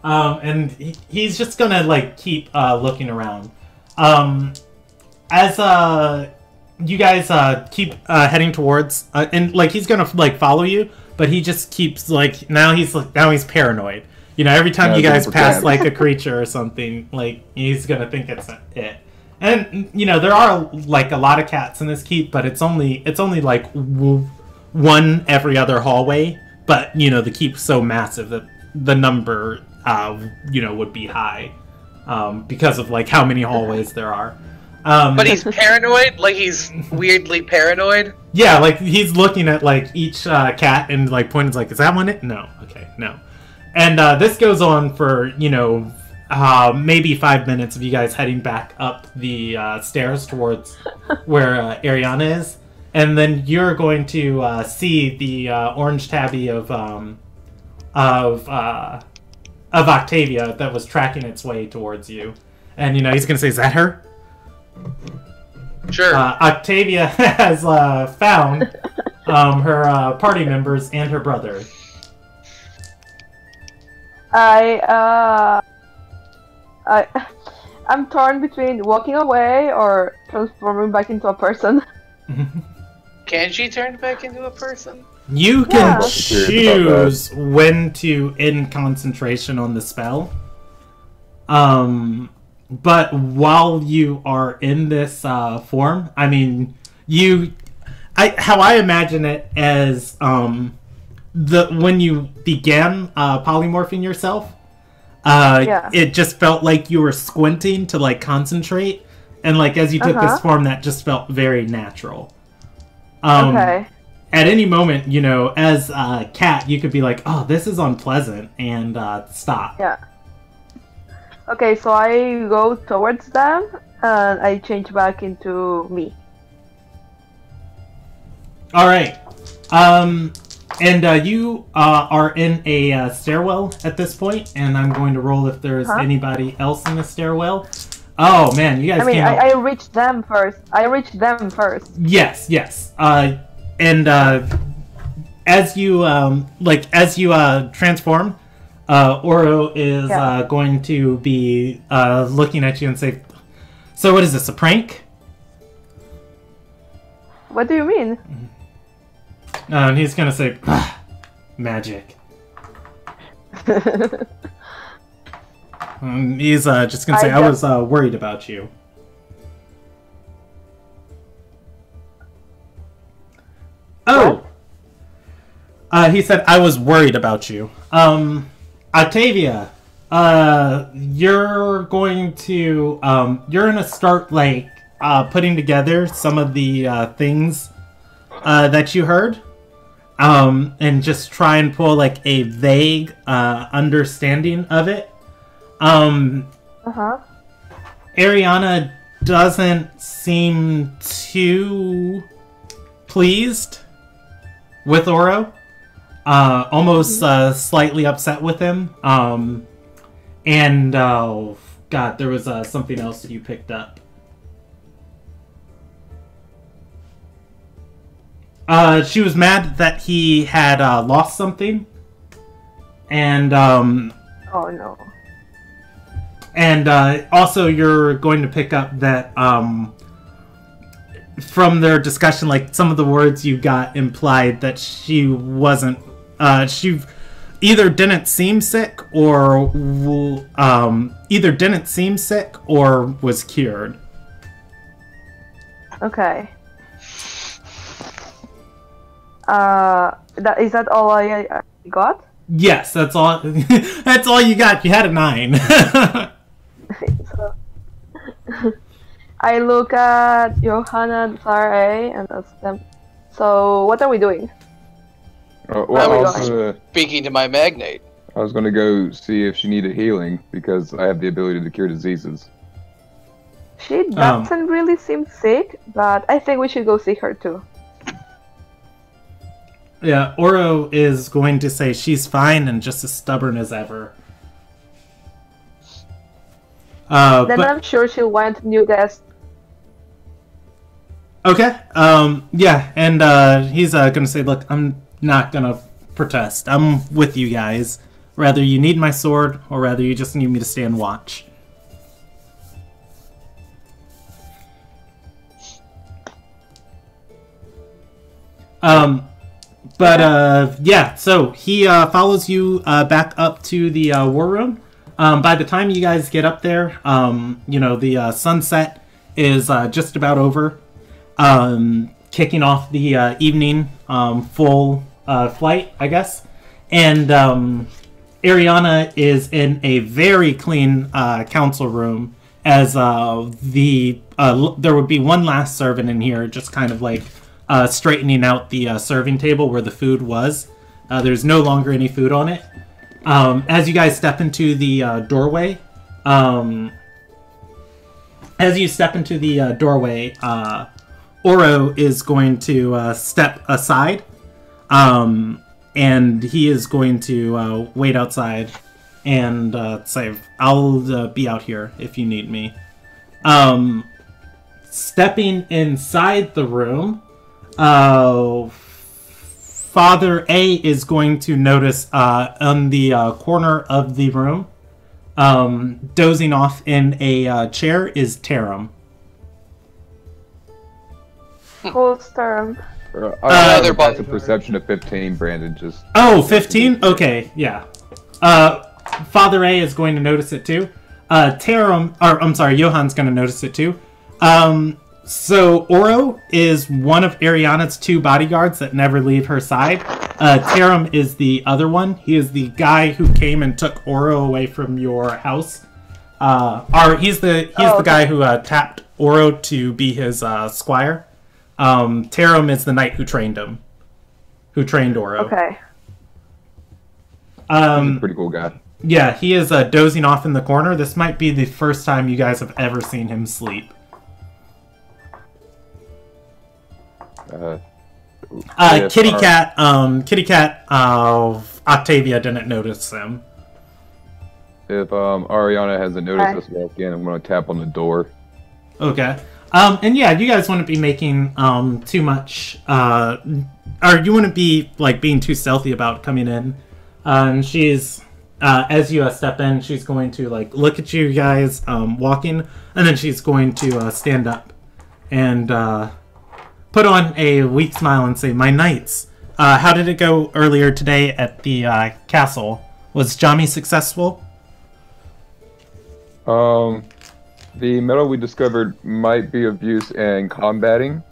And he's just gonna like keep looking around. As you guys keep heading towards, and like he's gonna like follow you, but he just keeps like now he's paranoid. You know, every time you guys pass like a creature or something, like he's gonna think it's it. And you know, there are like a lot of cats in this keep, but it's only like one every other hallway. But you know, the keep's so massive that the number you know, would be high because of like how many hallways there are. But he's paranoid? Like he's weirdly paranoid? Yeah, like he's looking at like each cat and like pointing like, is that one it? No. Okay, no. And this goes on for, you know, maybe 5 minutes of you guys heading back up the stairs towards where Ariana is. And then you're going to see the orange tabby of Octavia that was tracking its way towards you. And, you know, he's going to say, is that her? Sure. Octavia has found her party members and her brother. I'm torn between walking away or transforming back into a person. Can she turn back into a person? You can Yeah. choose when to end concentration on the spell. But while you are in this form, I mean, how I imagine it as when you began polymorphing yourself, it just felt like you were squinting to like concentrate, and like as you took this form, that just felt very natural. Okay. At any moment, you know, as a cat, you could be like, "Oh, this is unpleasant," and stop. Yeah. Okay, so I go towards them and I change back into me. All right. And you are in a stairwell at this point, and I'm going to roll if there's anybody else in the stairwell. Oh man, you guys! I reached them first. Yes, yes. And as you transform, Oro is going to be looking at you and say, "So what is this? A prank?" What do you mean? And he's gonna say, "Magic." He's just gonna say, "I was worried about you." Oh! He said, I was worried about you. Octavia, you're going to, you're gonna start, like, putting together some of the, things, that you heard. And just try and pull, like, a vague, understanding of it. Ariana doesn't seem too pleased with Oro. Almost slightly upset with him. And oh god, there was something else that you picked up. She was mad that he had lost something, and Oh no. and also you're going to pick up that from their discussion, like some of the words you got implied that she wasn't. She either didn't seem sick or was cured. Okay. Is that all I got? Yes, that's all. That's all you got. You had a 9. So, I look at Johanna and Sarah and ask them, so what are we doing? Well, we I was going? gonna, Speaking to my magnate. I was gonna go see if she needed healing because I have the ability to cure diseases. She doesn't really seem sick, but I think we should go see her too. Yeah, Oro is going to say she's fine and just as stubborn as ever. Then but I'm sure she'll want new guests. okay, yeah, and he's gonna say, "Look, I'm not gonna protest. I'm with you guys. Rather you need my sword, or rather you just need me to stand watch." Yeah, so he follows you back up to the war room. By the time you guys get up there, the sunset is just about over, kicking off the evening full flight, I guess. And Ariana is in a very clean council room, as there would be one last servant in here, just kind of like straightening out the serving table where the food was. There's no longer any food on it. As you guys step into the doorway, Oro is going to step aside, and he is going to wait outside and say, "I'll be out here if you need me." Stepping inside the room, Father A is going to notice on the corner of the room, dozing off in a chair, is Tarum. Who's term? I have a passive perception of 15, Brandon. Just 15? Okay, yeah. Father A is going to notice it too. Johan's going to notice it too. So Oro is one of Ariana's 2 bodyguards that never leave her side. Tarum is the other one. He is the guy who came and took Oro away from your house. He's the guy who tapped Oro to be his squire. Tarum is the knight who trained him, who trained Oro. Okay. he's a pretty cool guy. Yeah, he is dozing off in the corner. This might be the first time you guys have ever seen him sleep. Kitty Cat, Octavia didn't notice him. If Ariana hasn't noticed us walk in, I'm gonna tap on the door. Okay. And yeah, you guys wouldn't be making too much, or you wouldn't be like being too stealthy about coming in. And she's, as you step in, she's going to like look at you guys walking, and then she's going to stand up and put on a weak smile and say, "My knights, how did it go earlier today at the castle? Was Jami successful?" The metal we discovered might be of use in combating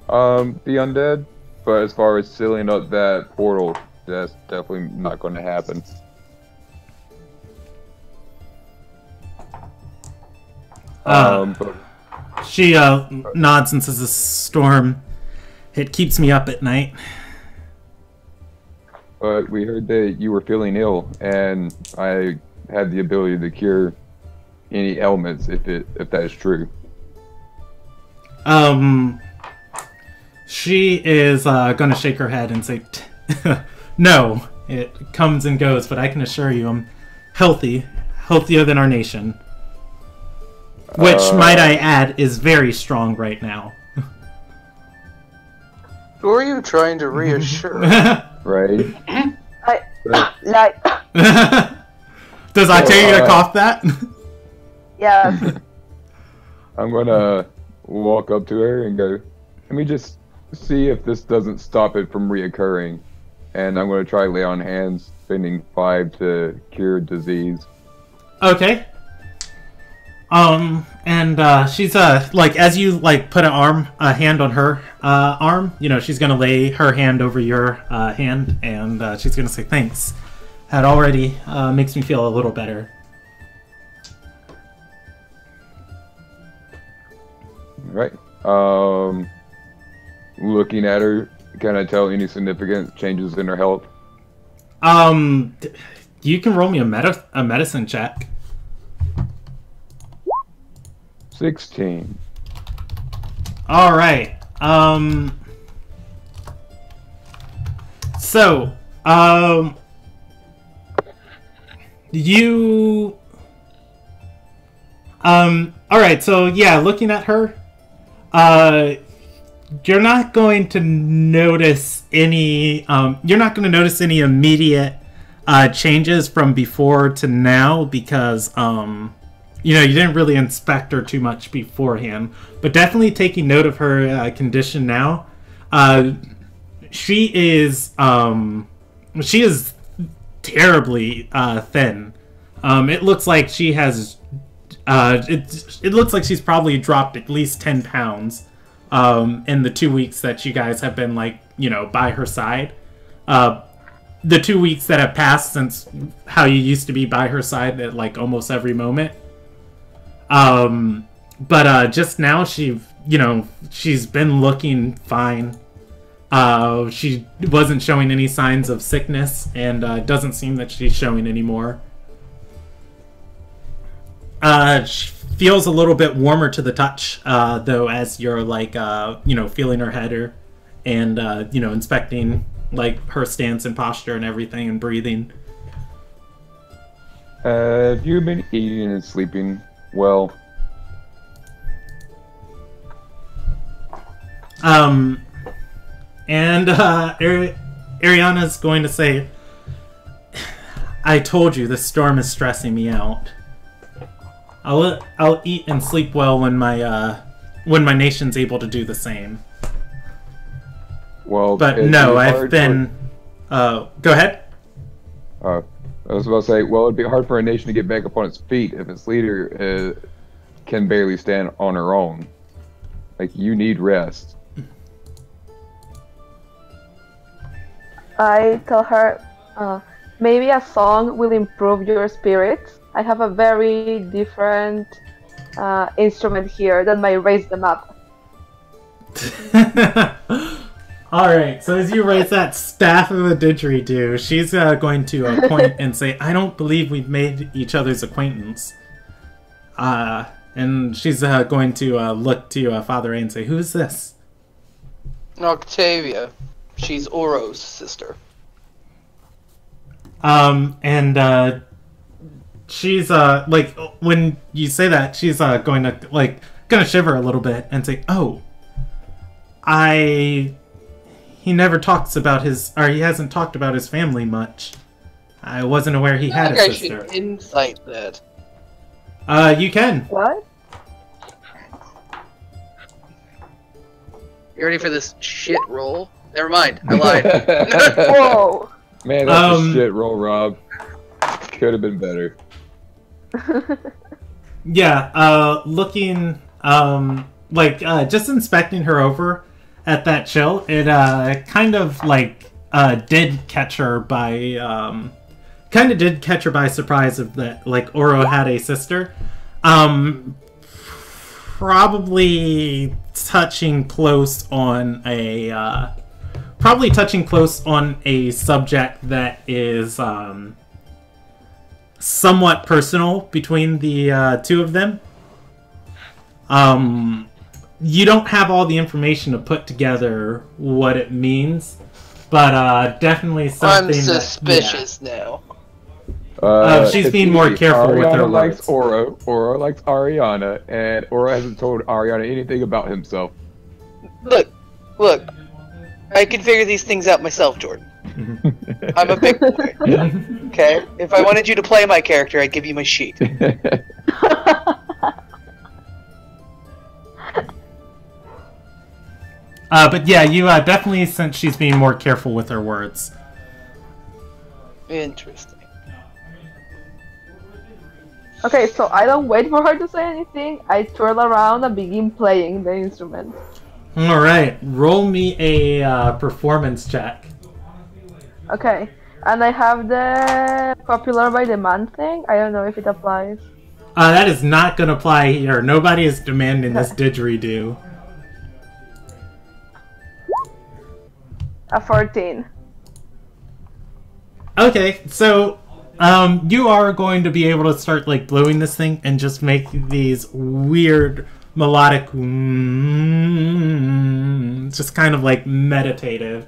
the undead, but as far as sealing up that portal, that's definitely not going to happen. But She nods and says, "A storm. It keeps me up at night." But we heard that you were feeling ill, and I had the ability to cure any ailments if that is true. She is gonna shake her head and say, "No, it comes and goes, but I can assure you I'm healthy, healthier than our nation. Which, might I add, is very strong right now." Who are you trying to reassure? Right? Like, Does Octavia cough that? yes. I'm gonna walk up to her and go, let me just see if this doesn't stop it from reoccurring. And I'm gonna try lay on hands, spending 5 to cure disease. Okay. And she's like, as you like put a hand on her arm, you know, she's gonna lay her hand over your hand, and she's gonna say thanks. That already makes me feel a little better. Right. Looking at her, can I tell any significant changes in her health? You can roll me a medicine check. 16. All right. So, you. All right. So yeah, looking at her, you're not going to notice any. You're not going to notice any immediate changes from before to now because you know, you didn't really inspect her too much beforehand, but definitely taking note of her condition now. She is terribly thin. It looks like she has. It looks like she's probably dropped at least 10 pounds in the 2 weeks that you guys have been, like, you know, by her side. The 2 weeks that have passed since how you used to be by her side at like almost every moment. But just now she's been looking fine. She wasn't showing any signs of sickness, and doesn't seem that she's showing any more. She feels a little bit warmer to the touch, though, as you're like, feeling her head and, inspecting like her stance and posture and everything and breathing. Have you been eating and sleeping well? Ariana's going to say, I told you this storm is stressing me out. I'll eat and sleep well when my nation's able to do the same. Well, but no, I've been. Go ahead. I was about to say, well, it'd be hard for a nation to get back up on its feet if its leader can barely stand on her own. Like, you need rest. I tell her, maybe a song will improve your spirits. I have a very different instrument here that might raise them up. Alright, so as you raise that staff of a didgeridoo, she's going to point and say, I don't believe we've made each other's acquaintance. And she's going to look to Father A and say, who's this? Octavia. She's Oro's sister. And she's like, when you say that, she's gonna shiver a little bit and say, oh, he never talks about he hasn't talked about his family much. I wasn't aware he had a sister. I should insight that. You can. What? You ready for this shit roll? Never mind, I lied. Whoa! Man, that's a shit roll, Rob. Could have been better. Yeah, looking, just inspecting her over at that chill, it, kind of, did catch her by surprise of that, like, Oro had a sister. Probably touching close on a subject that is, somewhat personal between the two of them. You don't have all the information to put together what it means, but definitely something. I'm suspicious now. She's being more careful Ariana with her likes words. Oro likes Ariana, and Oro hasn't told Ariana anything about himself. Look. I can figure these things out myself, Jordan. I'm a big boy. Okay? If I wanted you to play my character, I'd give you my sheet. But yeah, you definitely sense she's being more careful with her words. Interesting. Okay, so I don't wait for her to say anything. I twirl around and begin playing the instrument. Alright, roll me a performance check. Okay, and I have the popular by demand thing. I don't know if it applies. That is not going to apply here. Nobody is demanding this didgeridoo. A 14. Okay, so you are going to be able to start like blowing this thing and just make these weird melodic, just kind of like meditative,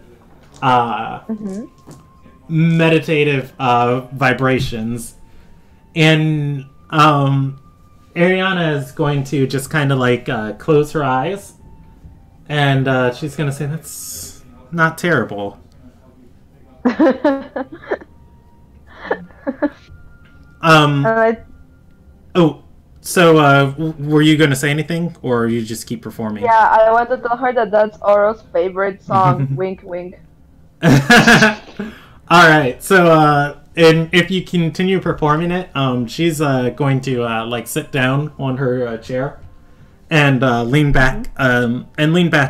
vibrations, and Ariana is going to just kind of like close her eyes, and she's going to say, "That's not terrible." So were you going to say anything, or you just keep performing? Yeah, I want to tell her that that's Oro's favorite song. Wink, wink. All right. So, and if you continue performing it, she's going to like sit down on her chair and lean back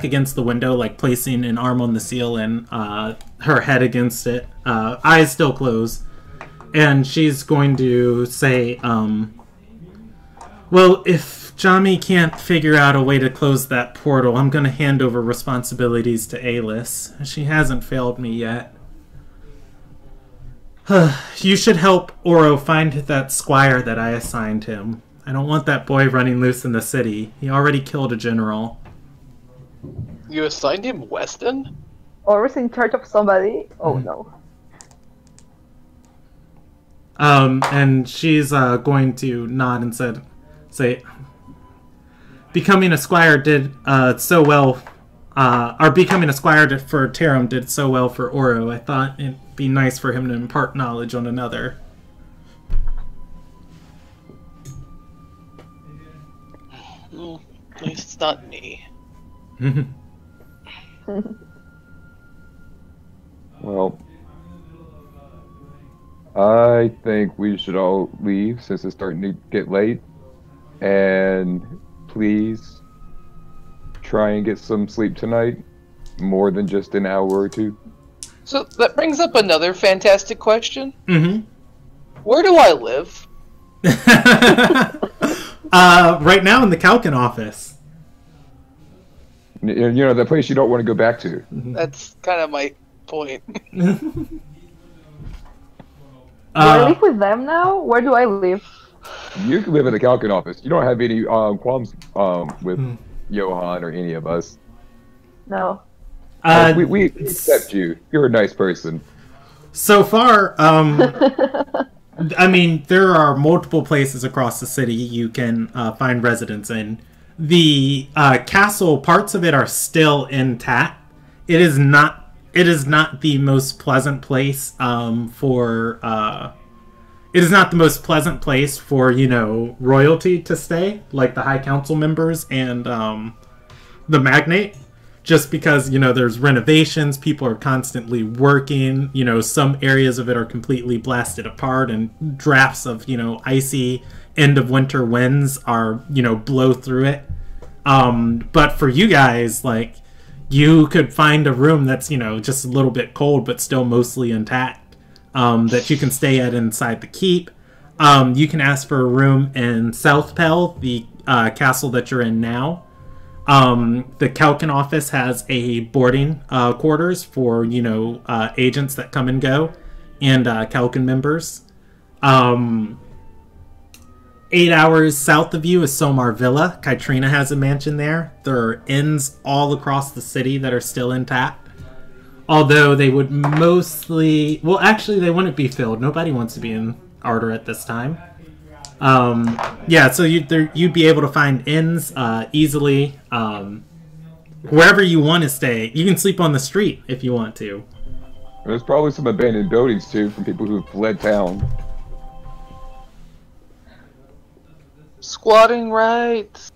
against the window, like placing an arm on the seal and her head against it, eyes still closed. And she's going to say, well, if Jami can't figure out a way to close that portal, I'm going to hand over responsibilities to Alice. She hasn't failed me yet. You should help Oro find that squire that I assigned him. I don't want that boy running loose in the city. He already killed a general. You assigned him Weston? Oro's in charge of somebody? Oh no. And she's going to nod and say, becoming a squire did so well, or becoming a squire for Tarum did so well for Oro. I thought it'd be nice for him to impart knowledge on another. Well, at least it's not me. Well, I think we should all leave since it's starting to get late. And please try and get some sleep tonight. More than just an hour or two. So that brings up another fantastic question. Mm-hmm. Where do I live? Right now in the Calkin office. You know, the place you don't want to go back to. That's kind of my point. Do I live with them now? Where do I live? You can live in the Calkin office. You don't have any qualms with Johan or any of us. No. We accept you. You're a nice person. So far, I mean, there are multiple places across the city you can find residence in. The castle, parts of it are still intact. It is not the most pleasant place it is not the most pleasant place for, you know, royalty to stay, like the High Council members and the Magnate. Just because, you know, there's renovations, people are constantly working, you know, some areas of it are completely blasted apart, and drafts of, you know, icy end of winter winds are, you know, blow through it. But for you guys, like, you could find a room that's, you know, just a little bit cold but still mostly intact, that you can stay at inside the keep. You can ask for a room in South Pell, the castle that you're in now. The Calkin office has a boarding quarters for, you know, agents that come and go, and Calkin members. 8 hours south of you is Somar Villa. Kytrina has a mansion there. There are inns all across the city that are still intact. Although they would mostly... Well, actually, they wouldn't be filled. Nobody wants to be in Ardor at this time. Yeah, so you'd be able to find inns easily. wherever you want to stay. You can sleep on the street if you want to. There's probably some abandoned buildings too from people who've fled town. Squatting rights.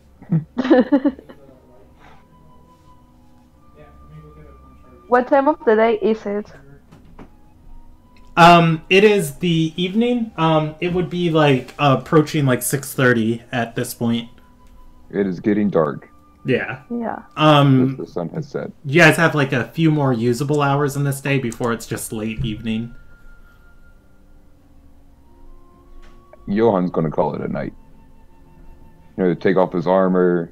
What time of the day is it? It is the evening. It would be like approaching like 6:30 at this point. It is getting dark. Yeah. Yeah. The sun has set. You guys have like a few more usable hours in this day before it's just late evening. Johan's gonna call it a night. You know, take off his armor,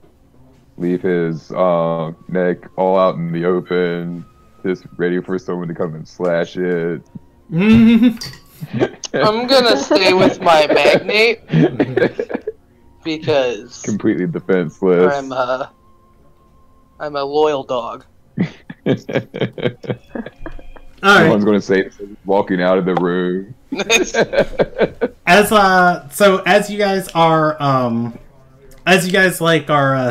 leave his neck all out in the open, just ready for someone to come and slash it. I'm gonna stay with my magnate because Completely defenseless. I'm a loyal dog. All Someone's right. gonna say walking out of the room. As you guys are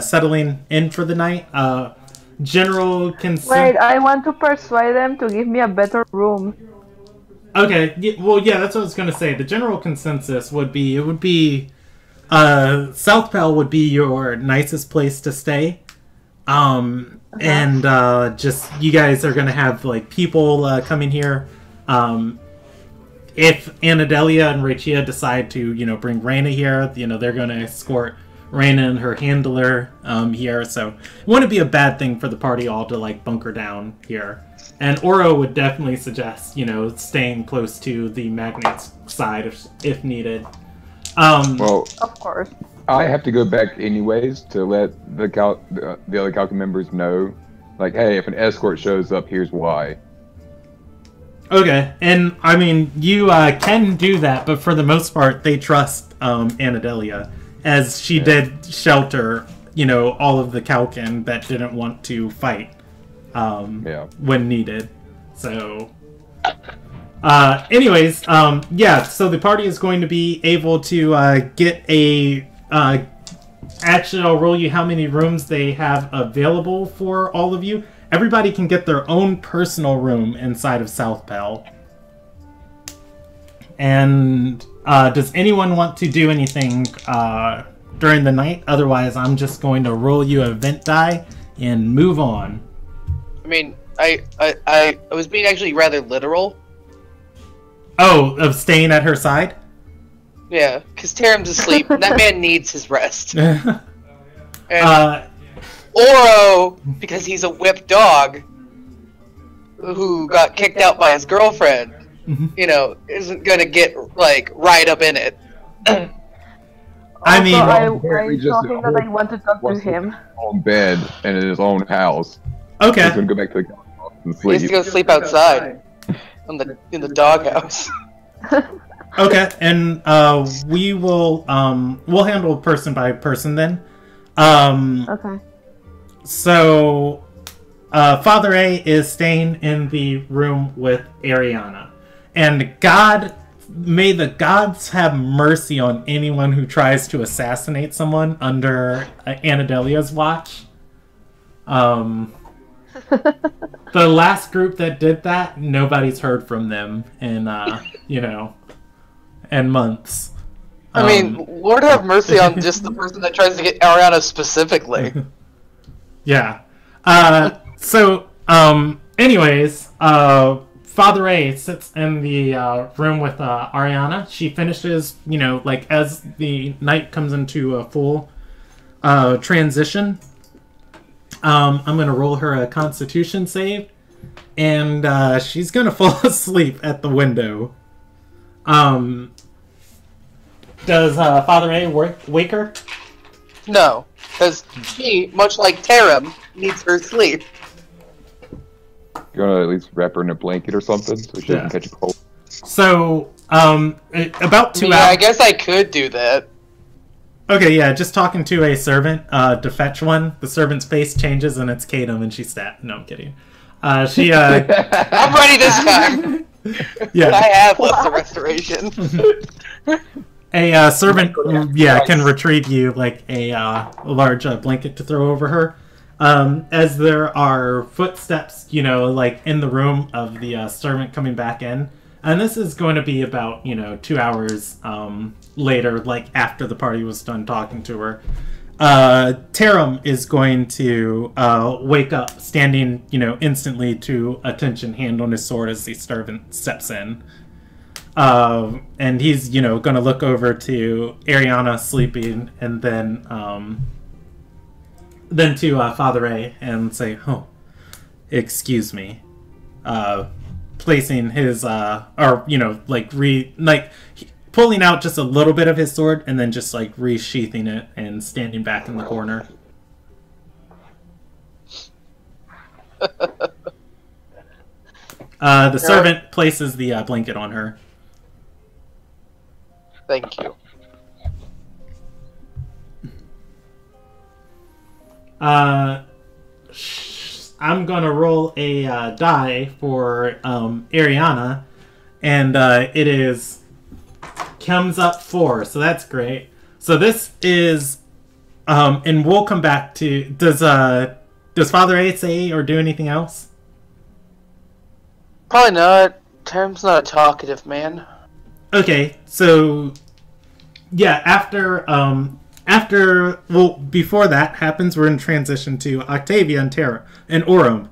settling in for the night, general consent. Wait, I want to persuade them to give me a better room. Okay, well, yeah, that's what I was gonna say. The general consensus would be, South Pell would be your nicest place to stay. And just you guys are gonna have like people coming here. If Anadelia and Rachia decide to, bring Raina here, they're gonna escort Raina and her handler here. So it wouldn't be a bad thing for the party all to like bunker down here. And Oro would definitely suggest, staying close to the magnate's side if needed. Well, Of course. I have to go back anyways to let the other Calca members know, like, hey, if an escort shows up, here's why. Okay, and I mean, you can do that, but for the most part, they trust Anadelia, as she did shelter, all of the Calcan that didn't want to fight when needed. So, anyways, so the party is going to be able to get a... actually, I'll roll you how many rooms they have available for all of you. Everybody can get their own personal room inside of South Pell. And does anyone want to do anything during the night? Otherwise, I'm just going to roll you a vent die and move on. I mean, I was being actually rather literal. Oh, of staying at her side? Yeah, because Taram's asleep. That man needs his rest. And Oro, because he's a whipped dog who got kicked out by his girlfriend, isn't gonna get like right up in it. I mean, I apparently told just him that I want to talk to wants to him. On bed and in his own house. okay. He's gonna go back to the house and He has sleep. to go sleep outside in the doghouse. Okay, and we will we'll handle person by person then. Okay. So Father A is staying in the room with Ariana, and may the gods have mercy on anyone who tries to assassinate someone under Anadelia's watch. The last group that did that, nobody's heard from them in in months. I mean, Lord have mercy on just the person that tries to get Ariana specifically. Yeah. Anyways, Father A sits in the room with Ariana. She finishes, as the night comes into a full transition. I'm going to roll her a Constitution save, and she's going to fall asleep at the window. Does Father A wake her? No, because she, much like Taram, needs her sleep. You wanna at least wrap her in a blanket or something so she doesn't catch a cold. So, about 2 hours. I guess I could do that. Okay, yeah, just talking to a servant to fetch one. The servant's face changes and it's Kadam, and she's stat. No, I'm kidding. I'm ready this time. Yeah. I have lesser restoration. A servant, can retrieve you like a large blanket to throw over her. as there are footsteps, like in the room of the servant coming back in. And this is going to be about, 2 hours later, like after the party was done talking to her. Tarum is going to wake up, standing, instantly to attention, hand on his sword as the servant steps in. And he's, going to look over to Ariana sleeping, and then to Father A and say, "Oh, excuse me." Placing his, pulling out just a little bit of his sword and then just like resheathing it and standing back in the corner. The servant places the blanket on her. Thank you. I'm gonna roll a die for Ariana, and it comes up 4, so that's great. So this is, and we'll come back to. Does Father A say or do anything else? Probably not. Term's not a talkative man. Okay, so yeah, before that happens, we're in transition to Octavia and Tara and Oro.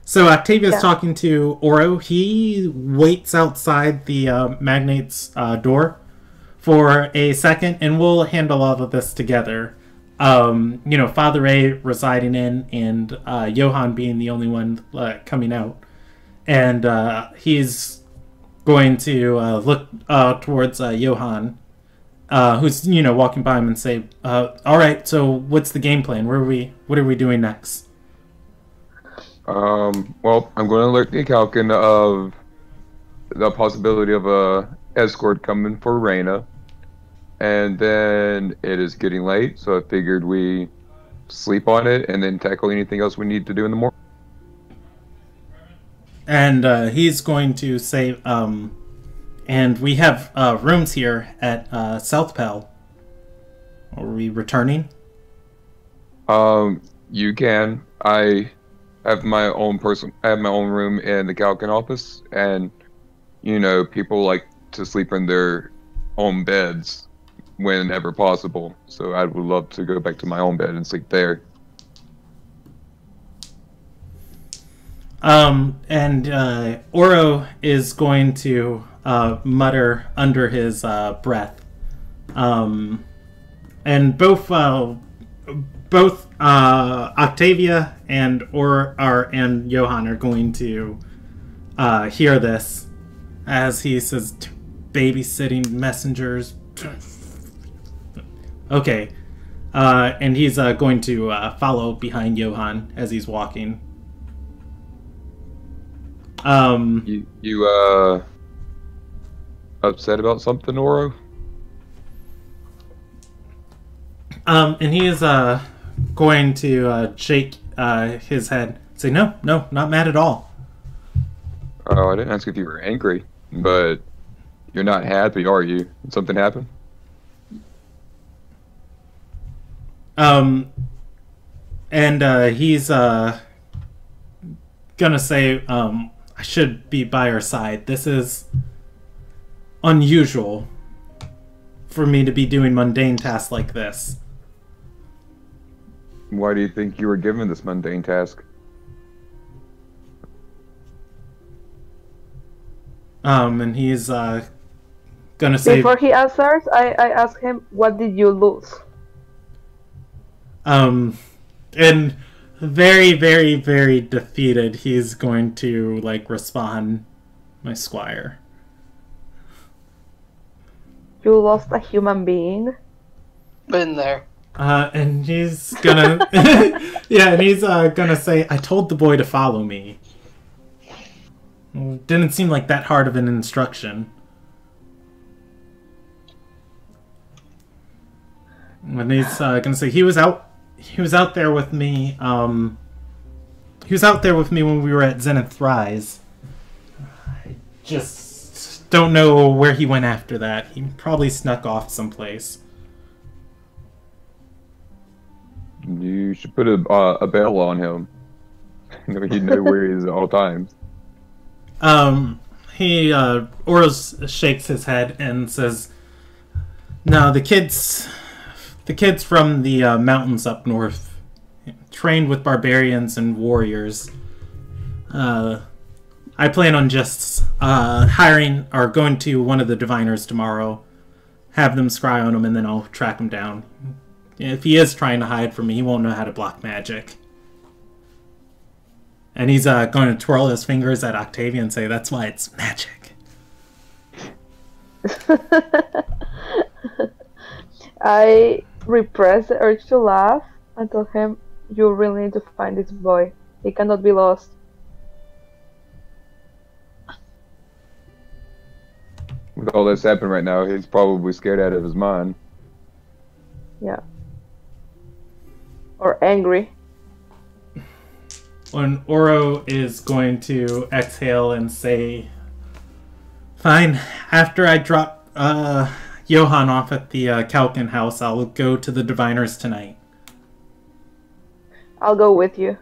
So Octavia's talking to Oro. He waits outside the magnate's door for a second, and we'll handle all of this together. Father A residing in, and Johann being the only one coming out. And he's going to look towards Johann, who's walking by him, and say, "All right, so what's the game plan? What are we doing next?" Well, I'm going to alert the Calcan of the possibility of a escort coming for Reyna, and then it is getting late, so I figured we sleep on it and then tackle anything else we need to do in the morning. And he's going to say, and we have rooms here at South Pell. Are we returning? You can. I have my own room in the Calcan office, and people like to sleep in their own beds whenever possible. So I would love to go back to my own bed and sleep there. And Oro is going to mutter under his breath. And both Octavia and Johann are going to hear this as he says, "Babysitting messengers." Okay. And he's going to follow behind Johann as he's walking. You upset about something, Oro? And he is going to shake his head, say, no, not mad at all. Oh, I didn't ask if you were angry, but you're not happy, are you? Did something happen? And he's gonna say, I should be by her side. This is unusual for me to be doing mundane tasks like this. Why do you think you were given this mundane task? And he's gonna say... Before he answers, I ask him, what did you lose? And very, very, very defeated, he's going to, respond, "My squire." You lost a human being? Been there. And he's gonna... yeah, and he's gonna say, "I told the boy to follow me." Didn't seem like that hard of an instruction. And he's gonna say, he was out there with me, he was out there with me when we were at Zenith Rise. I just don't know where he went after that. He probably snuck off someplace. You should put a bell on him. He'd know where he is at all times. Oros shakes his head and says, "No, the kids from the mountains up north, trained with barbarians and warriors. I plan on just hiring or going to one of the diviners tomorrow, have them scry on him, and then I'll track him down. If he is trying to hide from me, he won't know how to block magic." And he's going to twirl his fingers at Octavia and say, "That's why it's magic." I repress the urge to laugh and tell him, "You really need to find this boy. He cannot be lost." With all this happening right now, he's probably scared out of his mind. Yeah. Or angry. When Oro is going to exhale and say, "Fine, after I drop Johan off at the Kalkin house, I'll go to the diviners tonight." I'll go with you.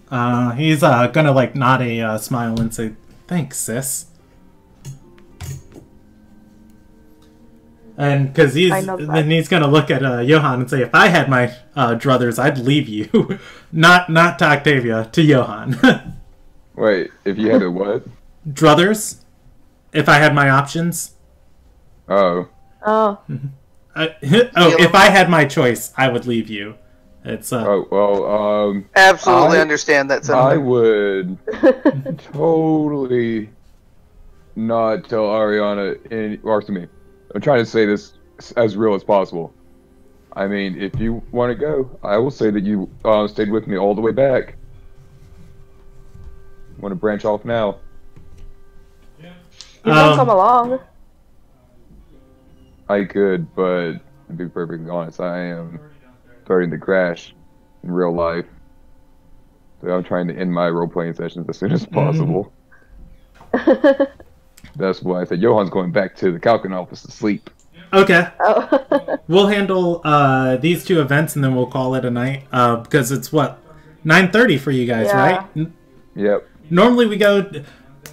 He's gonna like nod a smile and say, "Thanks, sis." And because he's gonna look at Johan and say, "If I had my druthers, I'd leave you." not to Octavia, to Johan. Wait, if you had a what? Druthers? If I had my options? Oh. Oh. If I had my choice, I would leave you. It's Oh, well, Absolutely understand that sentiment. I would totally not tell Ariana or to me. I'm trying to say this as real as possible. I mean, if you want to go, I will say that you stayed with me all the way back. Want to branch off now? You don't come along. I could, but to be perfectly honest, I am starting to crash in real life. So I'm trying to end my role-playing sessions as soon as possible. That's why I said Johan's going back to the Kalkin office to sleep. Okay. Oh. We'll handle these two events and then we'll call it a night. Because it's what? 9:30 for you guys, right? Yep. Normally we go...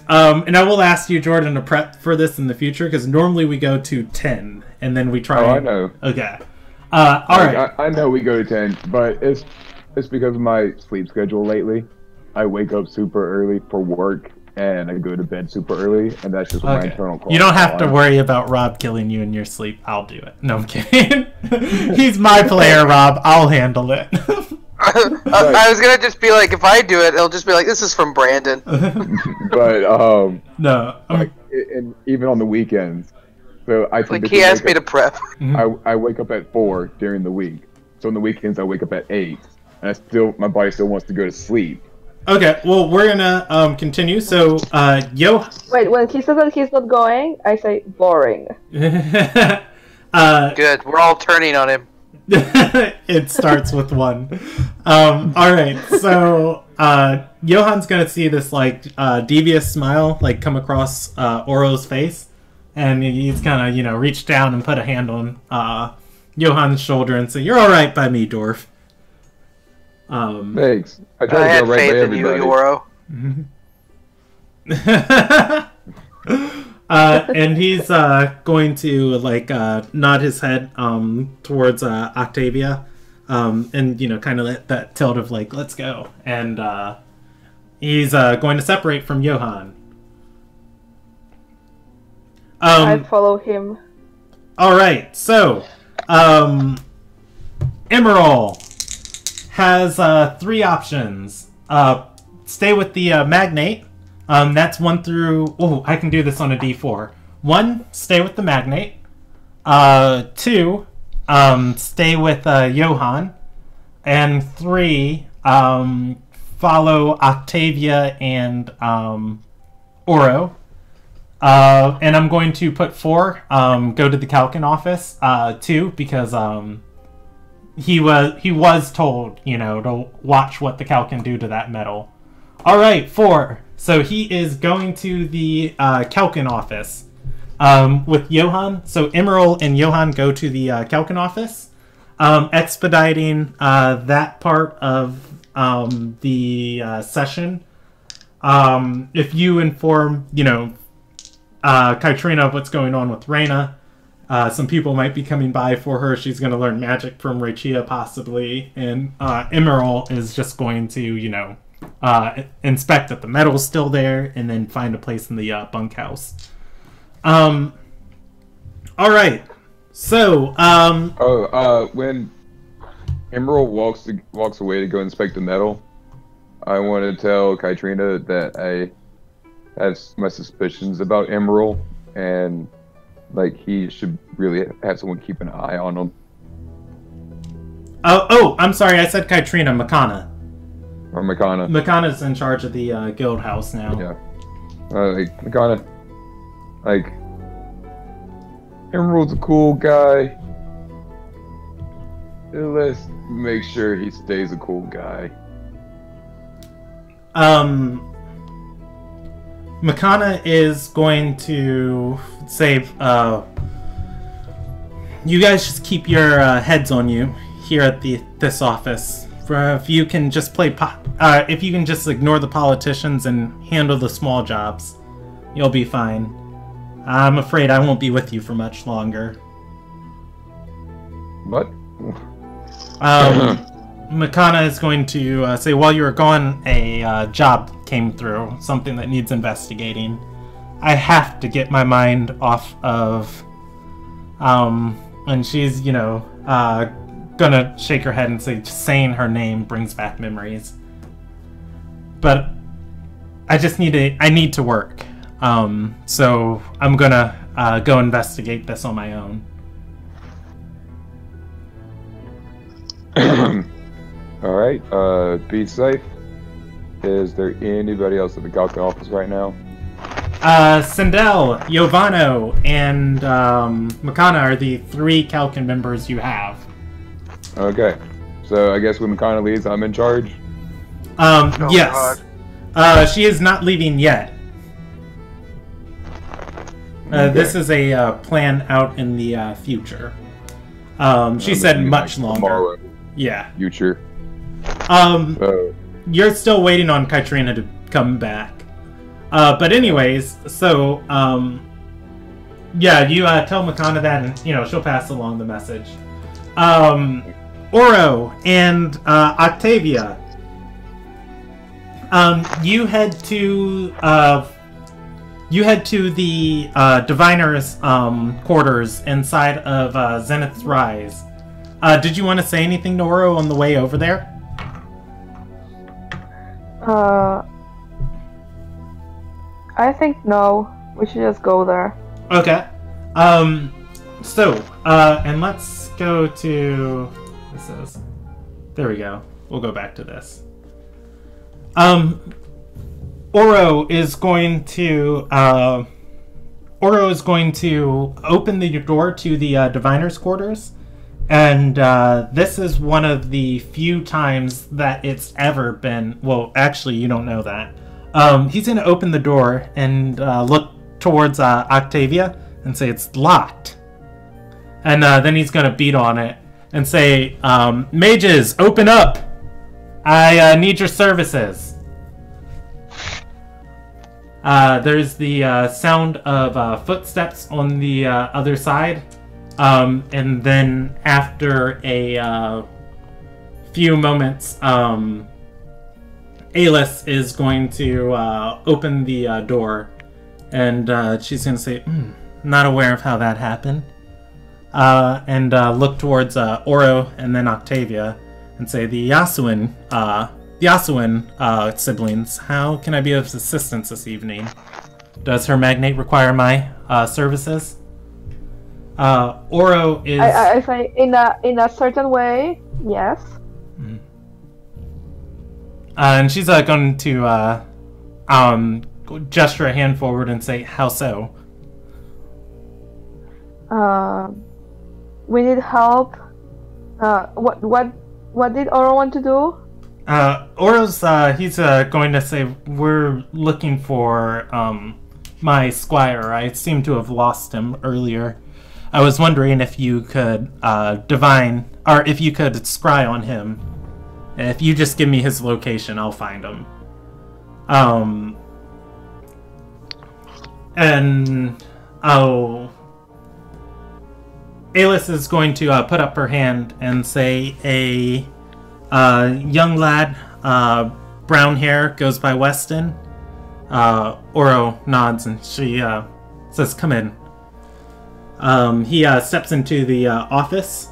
and I will ask you, Jordan, to prep for this in the future, because normally we go to 10, and then we try... Oh, I know. Okay. Alright. I know we go to 10, but it's because of my sleep schedule lately. I wake up super early for work, and I go to bed super early, and that's just my internal clock. You don't have to worry about Rob killing you in your sleep. I'll do it. No, I'm kidding. He's my player, Rob. I'll handle it. I was gonna just be like, if I do it, it'll just be like, this is from Brandon. But no, and even on the weekends, so I like he asked me to prep. I wake up at 4 during the week, so on the weekends I wake up at 8, and my body still wants to go to sleep. Okay, well we're gonna continue. So Wait, when he says that he's not going, I say boring. Good, we're all turning on him. It starts with 1. Alright, so Johan's gonna see this like devious smile like come across Oro's face, and he's gonna reach down and put a hand on Johan's shoulder and say, "You're alright by me, dwarf." Thanks. I I try to had go right faith by in you, everybody. Yoro. And he's going to like nod his head towards Octavia, and kind of let that tilt of like, let's go. And he's going to separate from Johan. I follow him. All right, so Emerald has 3 options. Stay with the magnate. That's 1 through... Oh, I can do this on a D4. 1, stay with the magnate. 2, stay with Johan. And 3, follow Octavia and Oro. And I'm going to put 4, go to the Kalkin office. 2, because he was told, to watch what the Kalkin do to that metal. All right, 4. So he is going to the Kalkin office with Johan. So Emerald and Johan go to the Kalkin office. expediting that part of the session. If you inform, Kytrina of what's going on with Reyna, some people might be coming by for her. She's going to learn magic from Rachia, possibly. And Emerald is just going to, inspect that the metal's still there and then find a place in the bunkhouse. All right. So, when Emerald walks away to go inspect the metal, I want to tell Kytrina that I have my suspicions about Emerald, and he should really have someone keep an eye on him. Oh, I'm sorry, I said Kytrina, Makana. Or Makana. Makana's in charge of the guild house now. Yeah. Makana, Emerald's a cool guy. Let's make sure he stays a cool guy. Makana is going to say, you guys just keep your heads on you here at this office. If you can just if you can just ignore the politicians and handle the small jobs, you'll be fine. I'm afraid I won't be with you for much longer. What? Makana is going to say, while you were gone, a job came through, something that needs investigating. I have to get my mind off of... and she's, gonna shake her head and say, just saying her name brings back memories. But I need to work. So I'm gonna go investigate this on my own. Alright, be safe. Is there anybody else at the Galka office right now? Sindel, Yovano, and Makana are the 3 Kalkin members you have. Okay. So I guess when Makana leaves, I'm in charge? Yes. She is not leaving yet. Okay. This is a plan out in the future. She said much longer. Tomorrow. Yeah. Future. You're still waiting on Kytrina to come back. But anyways, so, yeah, you tell Makana that, and, she'll pass along the message. Oro and Octavia, you head to the diviner's quarters inside of Zenith's Rise. Did you want to say anything to Oro on the way over there? I think no. We should just go there. Okay. And let's go to... There we go. We'll go back to this. Oro is going to open the door to the diviner's quarters, and this is one of the few times that it's ever been. Well, actually, you don't know that. He's going to open the door and look towards Octavia and say it's locked, and then he's going to beat on it and say, "Mages, open up! I need your services." There's the sound of footsteps on the other side, and then after a few moments, Alice is going to open the door, and she's going to say, "Not aware of how that happened," and look towards Oro and then Octavia, and say, "The Yasuin siblings, how can I be of assistance this evening? Does her magnate require my services?" Oro is... I say, in a certain way, yes. And she's going to gesture a hand forward and say, "How so?" We need help. What did Oro want to do? Oro's, he's going to say, "We're looking for my squire. I seem to have lost him earlier. I was wondering if you could divine, or if you could scry on him. If you just give me his location, I'll find him. Alice is going to put up her hand and say, a young lad, brown hair, goes by Weston. Oro nods and she says, come in. He steps into the office.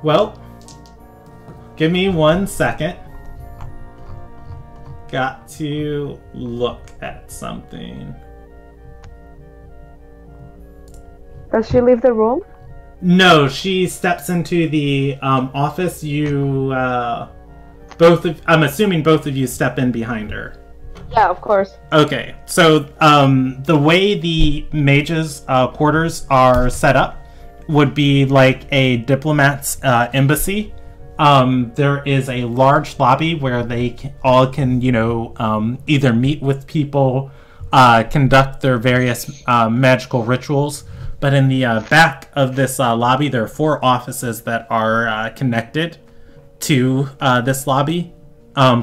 Well, give me 1 second. Got to look at something. Does she leave the room? No, she steps into the office. I'm assuming both of you step in behind her. Yeah, of course. Okay, so the way the mages' quarters are set up would be like a diplomat's embassy. There is a large lobby where they all can, either meet with people, conduct their various magical rituals. But in the back of this lobby, there are 4 offices that are connected to this lobby,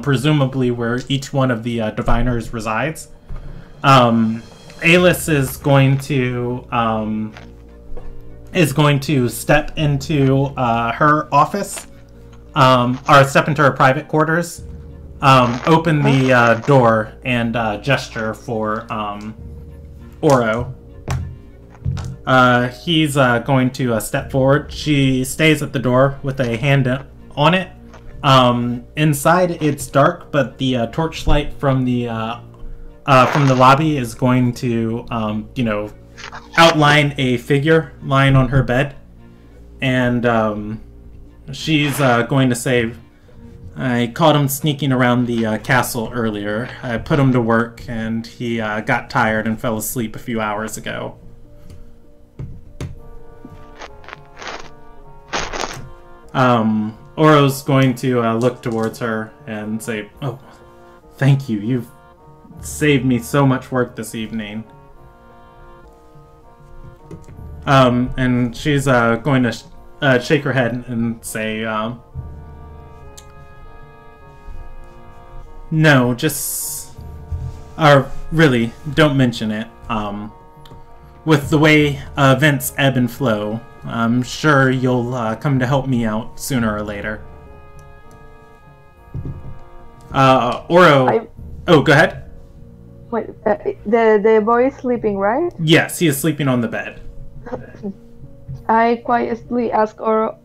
presumably where each one of the diviners resides. Alice is going to step into her office, or step into her private quarters, open the door, and gesture for Oro. He's going to step forward. She stays at the door with a hand on it. Inside it's dark, but the torchlight from the lobby is going to, outline a figure lying on her bed. And she's going to say, I caught him sneaking around the castle earlier. I put him to work, and he got tired and fell asleep a few hours ago. Oro's going to look towards her and say, oh, thank you. You've saved me so much work this evening. And she's going to shake her head and say, no, just... really, don't mention it. With the way events ebb and flow, I'm sure you'll come to help me out sooner or later. Oro... Oh, go ahead. Wait, the boy is sleeping, right? Yes, he is sleeping on the bed. I quietly ask Oro,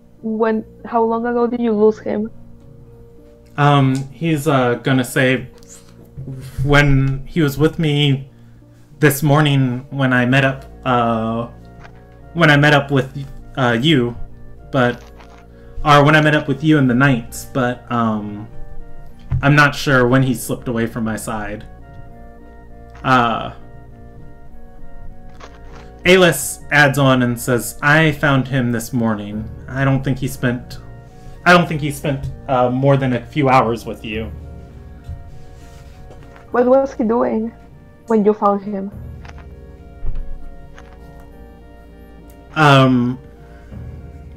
how long ago did you lose him? He's gonna say, when he was with me this morning when I met up with you, or when I met up with you in the Knights, but I'm not sure when he slipped away from my side. Alice adds on and says, I found him this morning. I don't think he spent more than a few hours with you. What was he doing when you found him?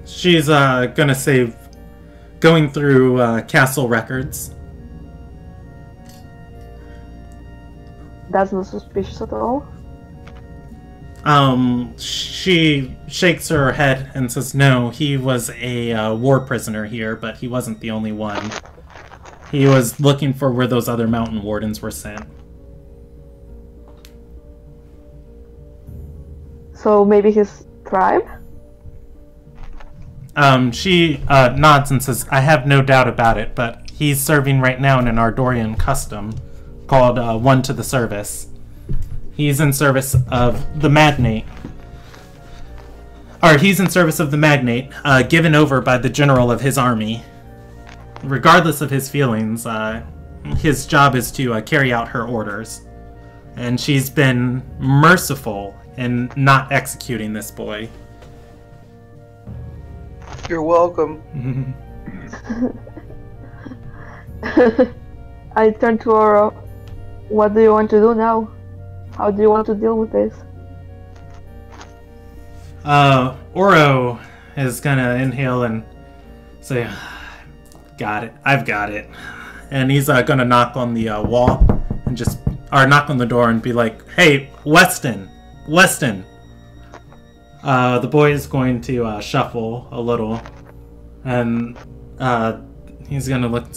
She's gonna say, going through castle records. That's not suspicious at all. She shakes her head and says, no, he was a war prisoner here, but he wasn't the only one. He was looking for where those other mountain wardens were sent. So maybe his tribe? She nods and says, I have no doubt about it, but he's serving right now in an Ardorian custom called One to the Service. He's in service of the Magnate. Or he's in service of the Magnate, given over by the general of his army. Regardless of his feelings, his job is to carry out her orders. And she's been merciful in not executing this boy. You're welcome. I turn to Oro. What do you want to do now? How do you want to deal with this? Oro is gonna inhale and say, got it, I've got it. And he's gonna knock on the wall and knock on the door and be like, hey, Weston. The boy is going to shuffle a little, and he's gonna look,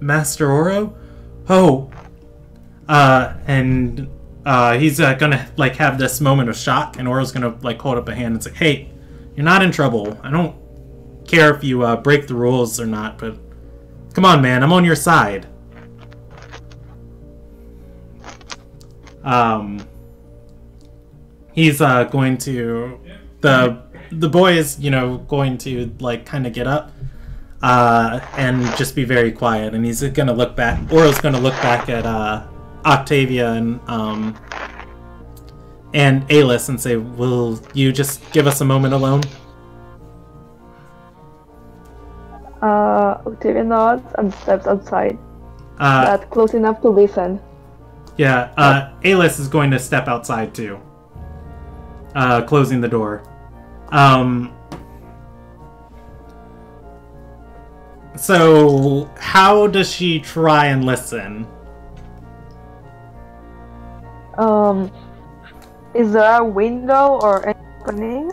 Master Oro? Oh! And he's gonna like have this moment of shock, and Oro's gonna like hold up a hand and say, hey, you're not in trouble. I don't care if you break the rules or not, but come on, man, I'm on your side. He's going to the boy is going to like kind of get up and just be very quiet, and he's gonna look back. Oro's gonna look back at Octavia and Alice and say, will you just give us a moment alone? Octavia nods and steps outside. But close enough to listen. Yeah, Alice is going to step outside too. Closing the door. So, how does she try and listen? Is there a window or an opening?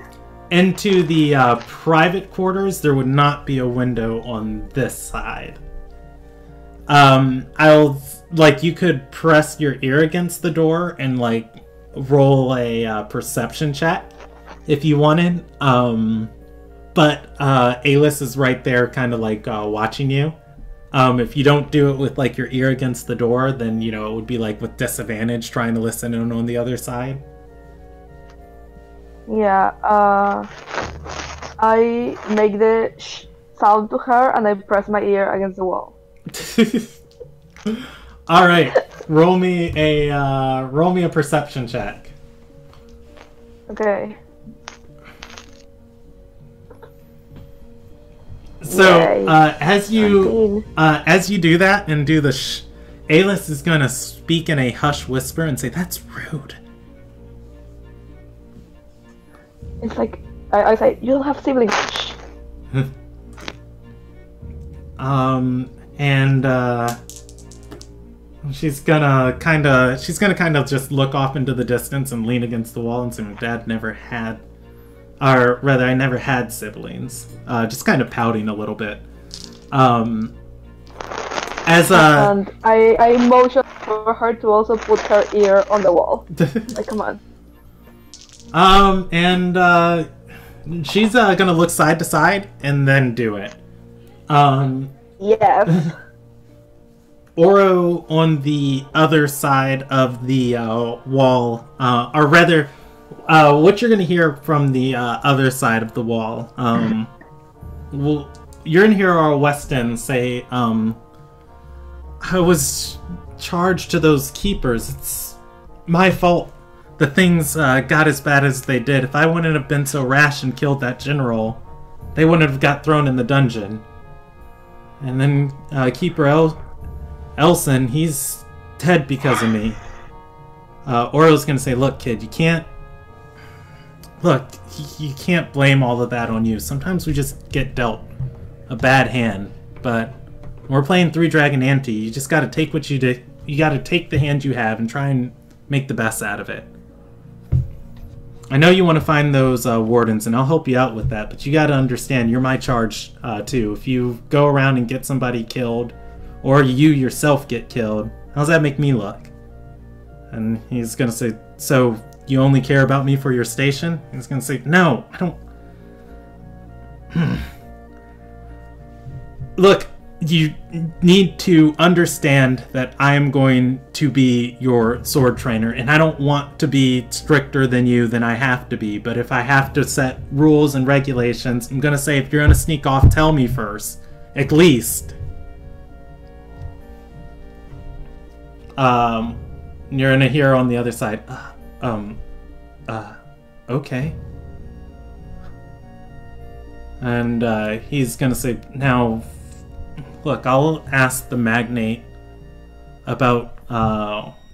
Into the private quarters, there would not be a window on this side. You could press your ear against the door and like roll a perception check if you wanted. But Alice is right there kind of like watching you. If you don't do it with like your ear against the door, then it would be like with disadvantage trying to listen in on the other side. Yeah, I make the sound to her and I press my ear against the wall. All right, roll me a perception check. Okay. So as you do that and do the Alice is gonna speak in a hush whisper and say, "That's rude." It's like I say, you'll have siblings. And she's gonna kind of just look off into the distance and lean against the wall and say, "Dad never had, or rather, I never had siblings." Just kind of pouting a little bit. And I motion for her to also put her ear on the wall. Like, come on. And she's gonna look side to side and then do it. Yes. Oro on the other side of the wall, or rather, what you're gonna hear from the other side of the wall. You're gonna hear our Weston say, "I was charged to those keepers. It's my fault. The things got as bad as they did. If I wouldn't have been so rash and killed that general, they wouldn't have got thrown in the dungeon." And then Keeper Elson, he's dead because of me. Oro's gonna say, "Look, kid, you can't blame all of that on you. Sometimes we just get dealt a bad hand. But when we're playing Three Dragon Ante, you just gotta take what you did. You gotta take the hand you have and try and make the best out of it. I know you want to find those wardens, and I'll help you out with that, but you got to understand, you're my charge, too. If you go around and get somebody killed, or you yourself get killed, how does that make me look?" And he's going to say, "So, you only care about me for your station?" He's going to say, "No, I don't..." Look, you need to understand that I am going to be your sword trainer, and I don't want to be stricter than you than I have to be, but if I have to set rules and regulations, I'm gonna say, if you're gonna sneak off, tell me first. At least. You're gonna hear on the other side, okay. And he's gonna say, "Now, look, I'll ask the magnate about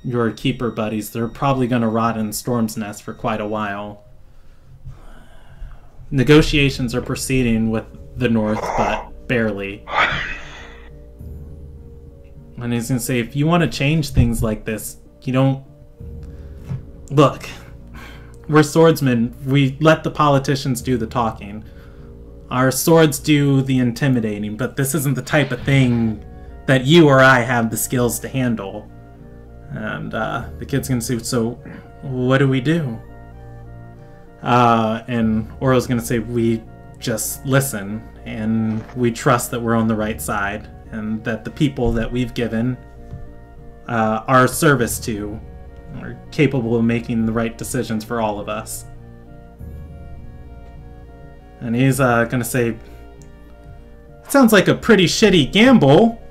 your keeper buddies. They're probably going to rot in Storm's Nest for quite a while. Negotiations are proceeding with the North, but barely. And he's going to say, if you want to change things like this, you don't... Look, we're swordsmen. We let the politicians do the talking. Our swords do the intimidating, but this isn't the type of thing that you or I have the skills to handle. And the kid's going to say, so what do we do? And Oro's going to say, we just listen, and we trust that we're on the right side, and that the people that we've given our service to are capable of making the right decisions for all of us. And he's going to say, sounds like a pretty shitty gamble.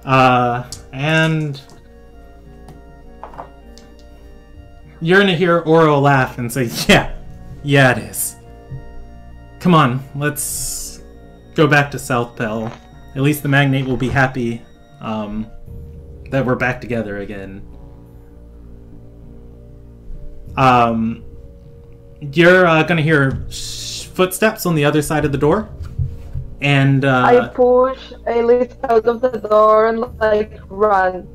And you're going to hear Oro laugh and say, yeah, it is. Come on, let's go back to South Pell. At least the magnate will be happy that we're back together again. You're gonna hear footsteps on the other side of the door, and I push Alice out of the door and like run.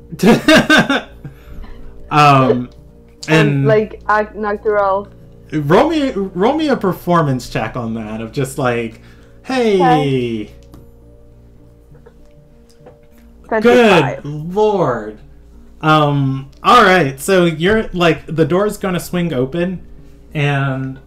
And like act natural. Roll me a performance check on that of just like, hey. 25. Good lord. Alright, so you're like, the door's gonna swing open, and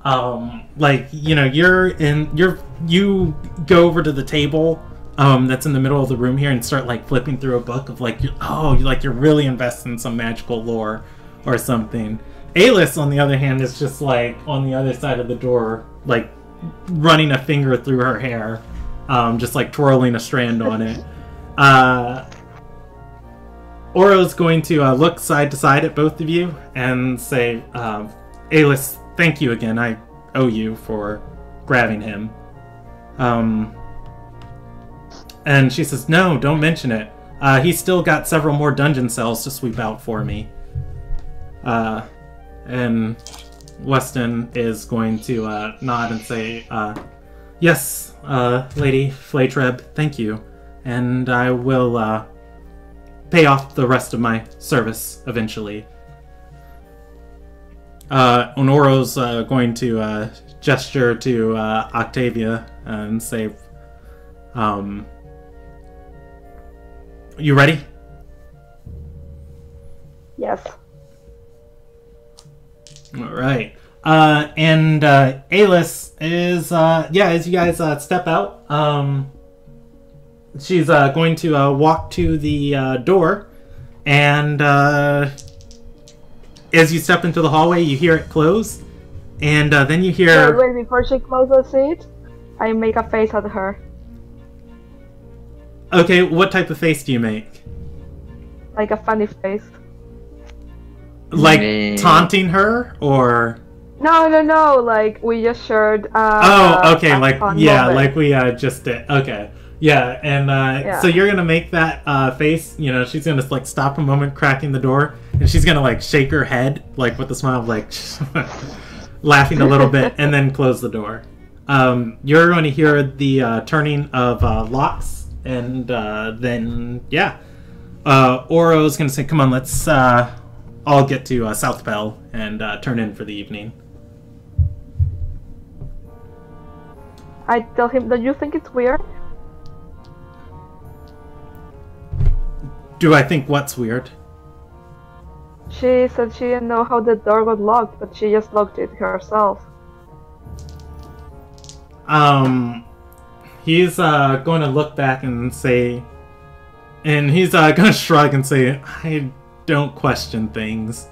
like, you know, you go over to the table that's in the middle of the room here and start like flipping through a book of like, you're really invested in some magical lore or something. Alice, on the other hand, is just like on the other side of the door, like running a finger through her hair, just like twirling a strand on it. Oro's going to look side to side at both of you and say, Alice, thank you again. I owe you for grabbing him. And she says, no, don't mention it. He's still got several more dungeon cells to sweep out for me. And Weston is going to nod and say, yes, Lady Flaytreb, thank you. And I will pay off the rest of my service eventually. Honoro's going to gesture to Octavia and say, you ready? Yes. Alright. And Alice is, as you guys step out, she's going to walk to the door, and as you step into the hallway, you hear it close, and then you hear... Wait, before she closes it, I make a face at her. Okay, what type of face do you make? Like a funny face. Like taunting her, or... No, like, we just shared okay, like, yeah, moment. like we just did. Okay. Yeah, and so you're gonna make that face, you know, she's gonna like stop a moment cracking the door, and she's gonna like shake her head, like with a smile of like laughing a little bit, and then close the door. You're going to hear the turning of locks, and then, Oro's gonna say, come on, let's all get to South Pell and turn in for the evening. I tell him, don't you think it's weird? Do I think what's weird? She said she didn't know how the door got locked, but she just locked it herself. He's going to look back and say... And he's going to shrug and say, I don't question things.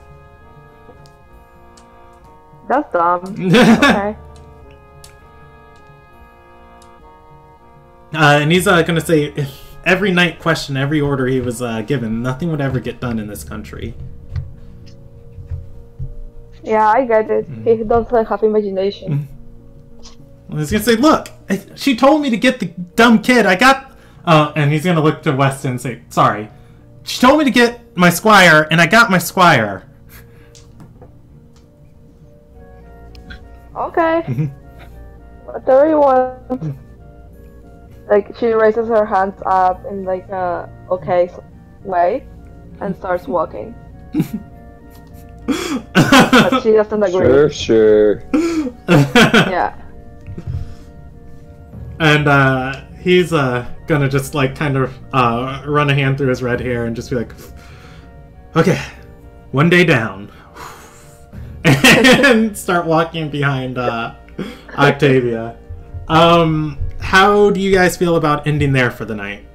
That's dumb. Okay. And he's going to say, if every knight questioned every order he was given, nothing would ever get done in this country. Yeah, I get it. He doesn't have imagination. Well, he's going to say, look, she told me to get the dumb kid. I got... and he's going to look to Weston and say, sorry. She told me to get my squire, and I got my squire. Okay. Whatever you want. Like, she raises her hands up in like a okay way and starts walking. But she doesn't agree. Sure. Yeah. And he's gonna just like kind of run a hand through his red hair and just be like, okay, one day down. And start walking behind Octavia. How do you guys feel about ending there for the night?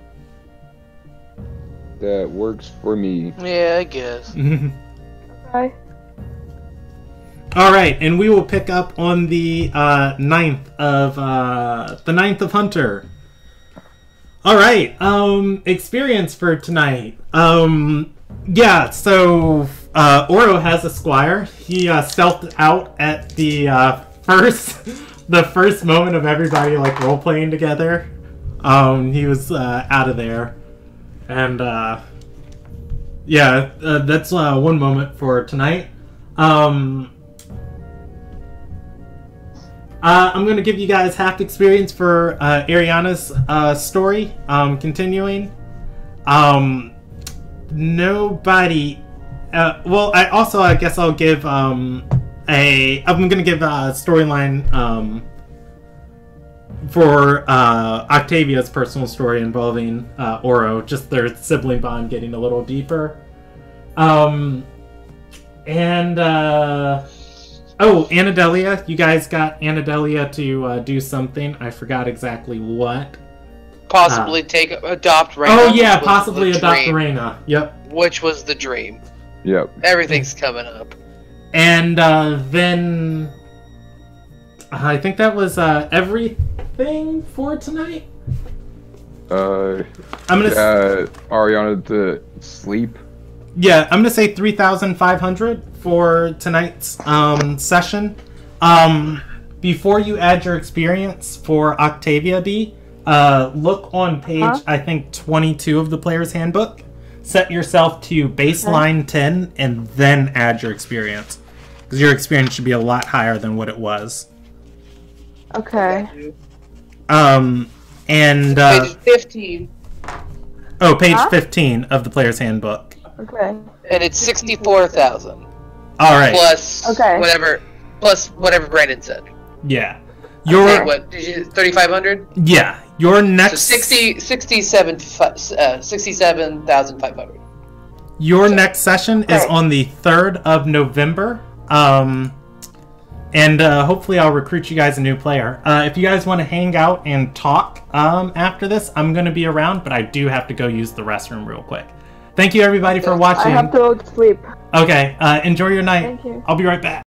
That works for me. Yeah, I guess. Okay. All right, and we will pick up on the 9th of Hunter. All right, experience for tonight. Yeah, so Oro has a squire. He stealthed out at the first moment of everybody like role playing together. He was out of there, and yeah, that's one moment for tonight. I'm going to give you guys half experience for Ariana's story. Continuing. Nobody. Well, I guess I'll give I'm going to give a storyline for Octavia's personal story involving Oro, just their sibling bond getting a little deeper. Oh, Anadelia. You guys got Anadelia to do something. I forgot exactly what. Possibly adopt Reyna. Oh, yeah, possibly adopt Reyna. Yep. Which was the dream. Yep. Everything's coming up. And then... I think that was everything for tonight. I'm gonna Ariana to sleep. Yeah, I'm gonna say 3,500 for tonight's session. Before you add your experience for Octavia B, look on page I think 22 of the player's handbook. Set yourself to baseline 10 and then add your experience, because your experience should be a lot higher than what it was. Okay. And Page 15. Oh, page 15 of the player's handbook. Okay. And it's 64,000. All right. Plus whatever Brandon said. Yeah. Your what? Did you 3,500? Yeah. Your next 67,500. Your next session is on the 3rd of November. And hopefully I'll recruit you guys a new player. If you guys want to hang out and talk after this, I'm going to be around, but I do have to go use the restroom real quick. Thank you, everybody, for watching. I have to go to sleep. Okay, enjoy your night. Thank you. I'll be right back.